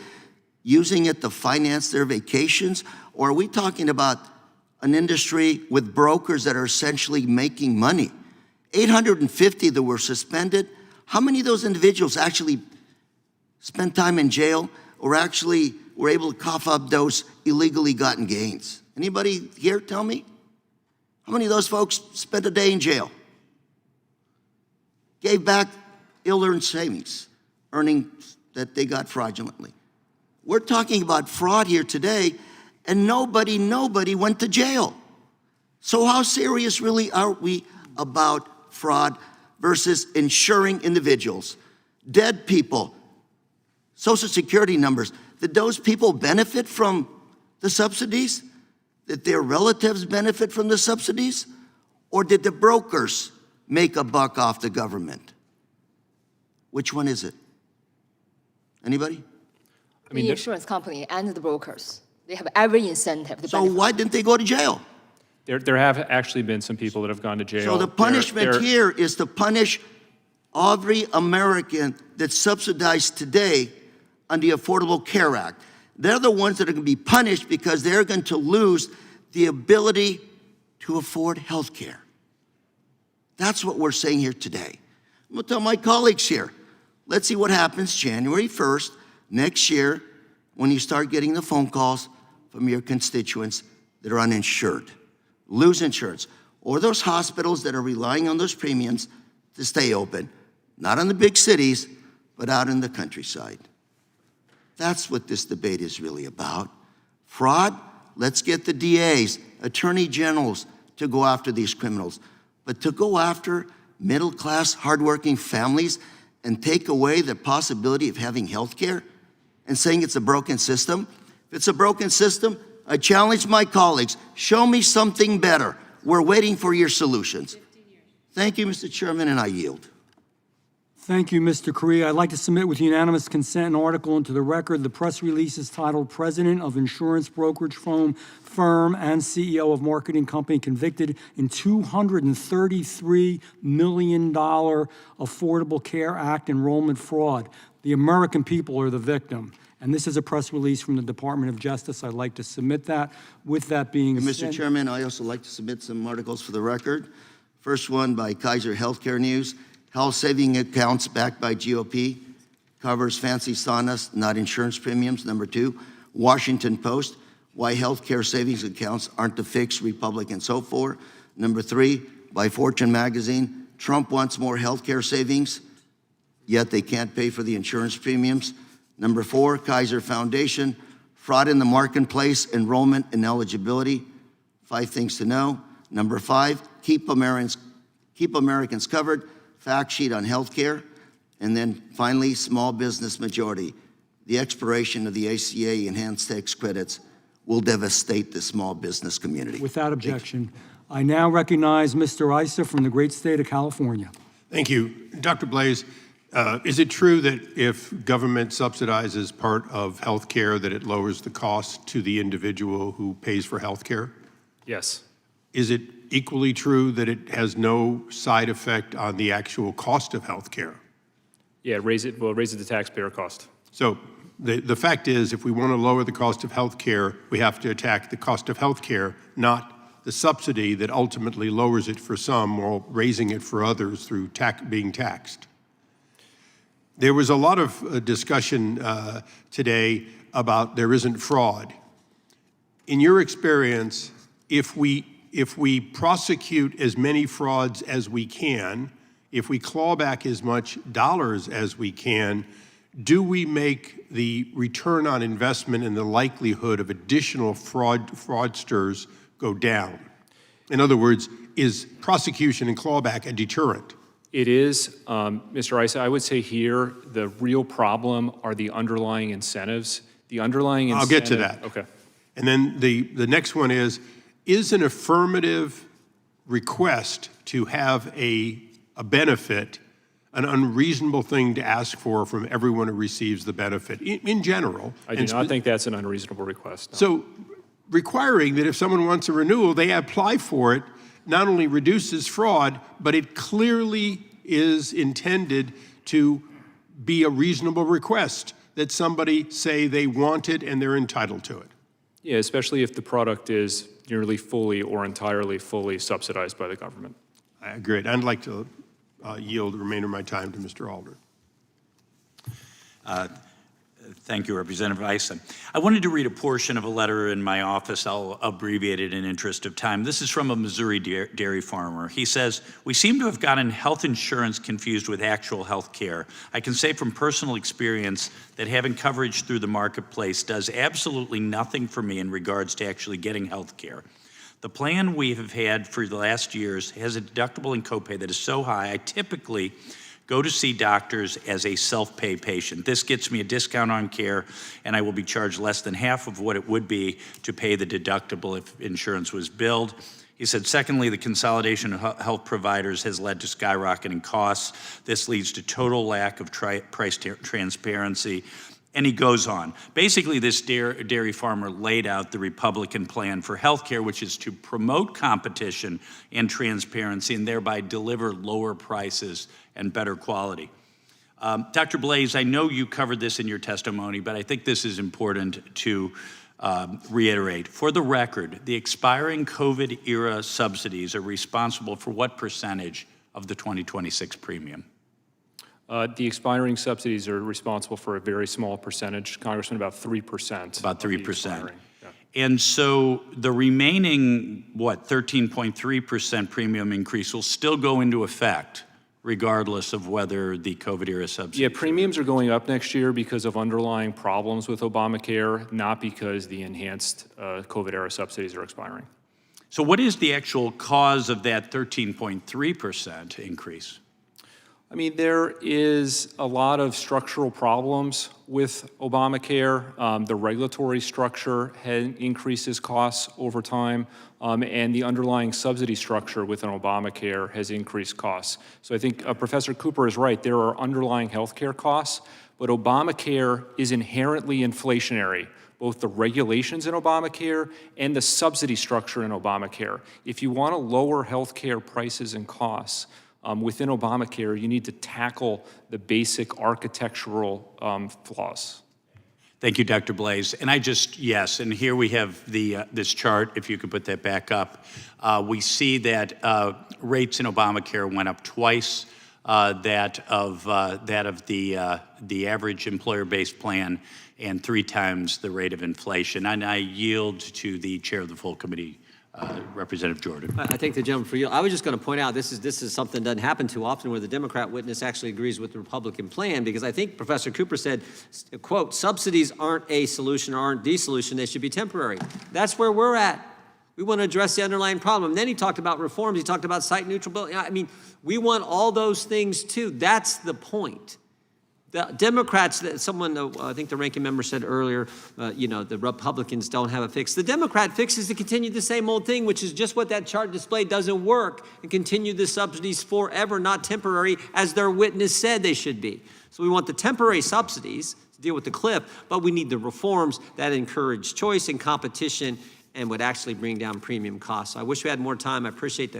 Speaker 12: using it to finance their vacations? Or are we talking about an industry with brokers that are essentially making money? 850 that were suspended. How many of those individuals actually spent time in jail or actually were able to cough up those illegally gotten gains? Anybody here tell me? How many of those folks spent a day in jail? Gave back ill-earned savings, earnings that they got fraudulently. We're talking about fraud here today, and nobody went to jail. So how serious really are we about fraud versus insuring individuals? Dead people, Social Security numbers, did those people benefit from the subsidies? Did their relatives benefit from the subsidies? Or did the brokers make a buck off the government? Which one is it? Anybody?
Speaker 9: The insurance company and the brokers, they have every incentive to
Speaker 12: So
Speaker 9: benefit.
Speaker 12: why didn't they go to jail?
Speaker 8: There have actually been some people that have gone to jail.
Speaker 12: So the punishment here is to punish every American that's subsidized today under the Affordable Care Act. They're the ones that are going to be punished because they're going to lose the ability to afford health care. That's what we're saying here today. I'm going to tell my colleagues here, let's see what happens January 1st next year when you start getting the phone calls from your constituents that are uninsured, lose insurance, or those hospitals that are relying on those premiums to stay open, not in the big cities, but out in the countryside. That's what this debate is really about. Fraud, let's get the DAs, attorney generals to go after these criminals. But to go after middle-class, hardworking families and take away the possibility of having health care and saying it's a broken system, if it's a broken system, I challenge my colleagues, show me something better. We're waiting for your solutions. Thank you, Mr. Chairman, and I yield.
Speaker 1: Thank you, Mr. Correa. I'd like to submit with unanimous consent an article into the record. The press release is titled President of Insurance Brokerage Firm and CEO of Marketing Company Convicted in $233 million Affordable Care Act enrollment fraud. The American people are the victim. And this is a press release from the Department of Justice. I'd like to submit that. With that being
Speaker 12: And
Speaker 1: said,
Speaker 12: Mr. Chairman, I also like to submit some articles for the record. First one by Kaiser Healthcare News. Health saving accounts backed by GOP covers fancy saunas, not insurance premiums. Number two, Washington Post, why healthcare savings accounts aren't the fix Republicans hope for. Number three, by Fortune magazine, Trump wants more healthcare savings, yet they can't pay for the insurance premiums. Number four, Kaiser Foundation, fraud in the marketplace, enrollment and eligibility. 5 things to know. Number five, keep Americans covered. Fact sheet on health care. And then finally, small business majority. The expiration of the ACA enhanced tax credits will devastate the small business community.
Speaker 1: Without objection, I now recognize Mr. Issa from the great state of California.
Speaker 13: Thank you. Dr. Blaze, is it true that if government subsidizes part of health care, that it lowers the cost to the individual who pays for health care?
Speaker 8: Yes.
Speaker 13: Is it equally true that it has no side effect on the actual cost of health care?
Speaker 8: Yeah, it raises the taxpayer cost.
Speaker 13: So the fact is, if we want to lower the cost of health care, we have to attack the cost of health care, not the subsidy that ultimately lowers it for some while raising it for others through being taxed. There was a lot of discussion today about there isn't fraud. In your experience, if we prosecute as many frauds as we can, if we claw back as much dollars as we can, do we make the return on investment and the likelihood of additional fraudsters go down? In other words, is prosecution and clawback a deterrent?
Speaker 8: It is, Mr. Issa, I would say here, the real problem are the underlying incentives. The underlying incentive—
Speaker 13: I'll get to that.
Speaker 8: Okay.
Speaker 13: And then the next one is an affirmative request to have a benefit an unreasonable thing to ask for from everyone who receives the benefit in general?
Speaker 8: I do not think that's an unreasonable request. No.
Speaker 13: So requiring that if someone wants a renewal, they apply for it, not only reduces fraud, but it clearly is intended to be a reasonable request that somebody say they want it and they're entitled to it.
Speaker 8: Yeah, especially if the product is nearly fully or entirely fully subsidized by the government.
Speaker 13: I agree. I'd like to yield the remainder of my time to Mr. Alder.
Speaker 4: Thank you, Representative Issa. I wanted to read a portion of a letter in my office. I'll abbreviate it in interest of time. This is from a Missouri dairy farmer. He says, "We seem to have gotten health insurance confused with actual health care. I can say from personal experience that having coverage through the marketplace does absolutely nothing for me in regards to actually getting health care. The plan we have had for the last years has a deductible and copay that is so high, I typically go to see doctors as a self-pay patient. This gets me a discount on care, and I will be charged less than half of what it would be to pay the deductible if insurance was billed." He said, secondly, the consolidation of health providers has led to skyrocketing costs. This leads to total lack of price transparency. And he goes on. Basically, this dairy farmer laid out the Republican plan for health care, which is to promote competition and transparency and thereby deliver lower prices and better quality. Dr. Blaze, I know you covered this in your testimony, but I think this is important to reiterate. For the record, the expiring COVID-era subsidies are responsible for what percentage of the 2026 premium?
Speaker 8: The expiring subsidies are responsible for a very small percentage, Congressman, about 3%.
Speaker 4: About 3%. And so the remaining, 13.3% premium increase will still go into effect regardless of whether the COVID-era subsidies.
Speaker 8: Yeah, premiums are going up next year because of underlying problems with Obamacare, not because the enhanced COVID-era subsidies are expiring.
Speaker 4: So what is the actual cause of that 13.3% increase?
Speaker 8: I mean, there is a lot of structural problems with Obamacare. The regulatory structure increases costs over time, and the underlying subsidy structure within Obamacare has increased costs. So I think Professor Cooper is right. There are underlying healthcare costs, but Obamacare is inherently inflationary, both the regulations in Obamacare and the subsidy structure in Obamacare. If you want to lower healthcare prices and costs, within Obamacare, you need to tackle the basic architectural flaws.
Speaker 4: Thank you, Dr. Blaze. And yes, and here we have this chart, if you could put that back up. We see that rates in Obamacare went up twice that of the average employer-based plan and 3 times the rate of inflation. And I yield to the chair of the full committee, Representative Jordan.
Speaker 6: I thank the gentleman for you. I was just going to point out this is something that doesn't happen too often where the Democrat witness actually agrees with the Republican plan, because I think Professor Cooper said, quote, subsidies aren't a solution or aren't the solution, they should be temporary. That's where we're at. We want to address the underlying problem. And then he talked about reforms. He talked about site neutral billing. I mean, we want all those things too. That's the point. The Democrats, someone, I think the ranking member said earlier, the Republicans don't have a fix. The Democrat fix is to continue the same old thing, which is just what that chart displayed doesn't work, and continue the subsidies forever, not temporary, as their witness said they should be. So we want the temporary subsidies to deal with the cliff, but we need the reforms that encourage choice and competition and would actually bring down premium costs. So I wish we had more time. I appreciate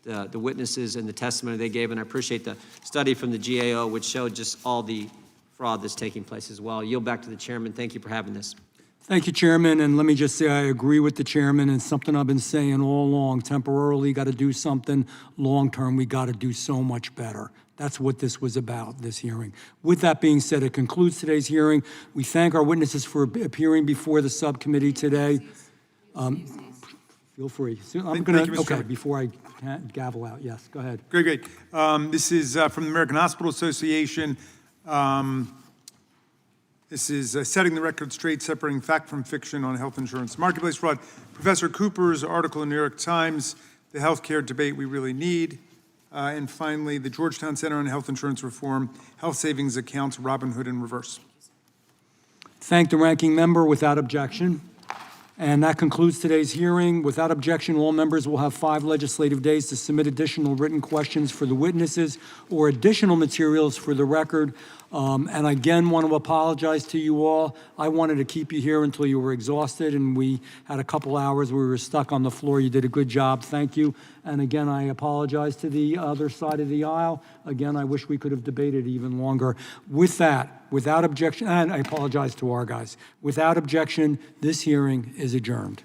Speaker 6: the witnesses and the testimony they gave, and I appreciate the study from the GAO, which showed just all the fraud that's taking place as well. I yield back to the chairman. Thank you for having this.
Speaker 1: Thank you, Chairman, and let me just say I agree with the chairman, and something I've been saying all along. Temporarily, got to do something. Long-term, we got to do so much better. That's what this was about, this hearing. With that being said, it concludes today's hearing. We thank our witnesses for appearing before the subcommittee today. Feel free. I'm going to, okay, before I gavel out, yes, go ahead.
Speaker 5: Great. This is from the American Hospital Association. This is setting the record straight, separating fact from fiction on health insurance marketplace fraud. Professor Cooper's article in the New York Times, The Healthcare Debate We Really Need. And finally, the Georgetown Center on Health Insurance Reform, Health Savings Accounts, Robin Hood in Reverse.
Speaker 1: Thank the ranking member without objection. And that concludes today's hearing. Without objection, all members will have 5 legislative days to submit additional written questions for the witnesses or additional materials for the record. And I again want to apologize to you all. I wanted to keep you here until you were exhausted, and we had a couple hours where we were stuck on the floor. You did a good job. Thank you. And again, I apologize to the other side of the aisle. Again, I wish we could have debated even longer. With that, without objection, and I apologize to our guys. Without objection, this hearing is adjourned.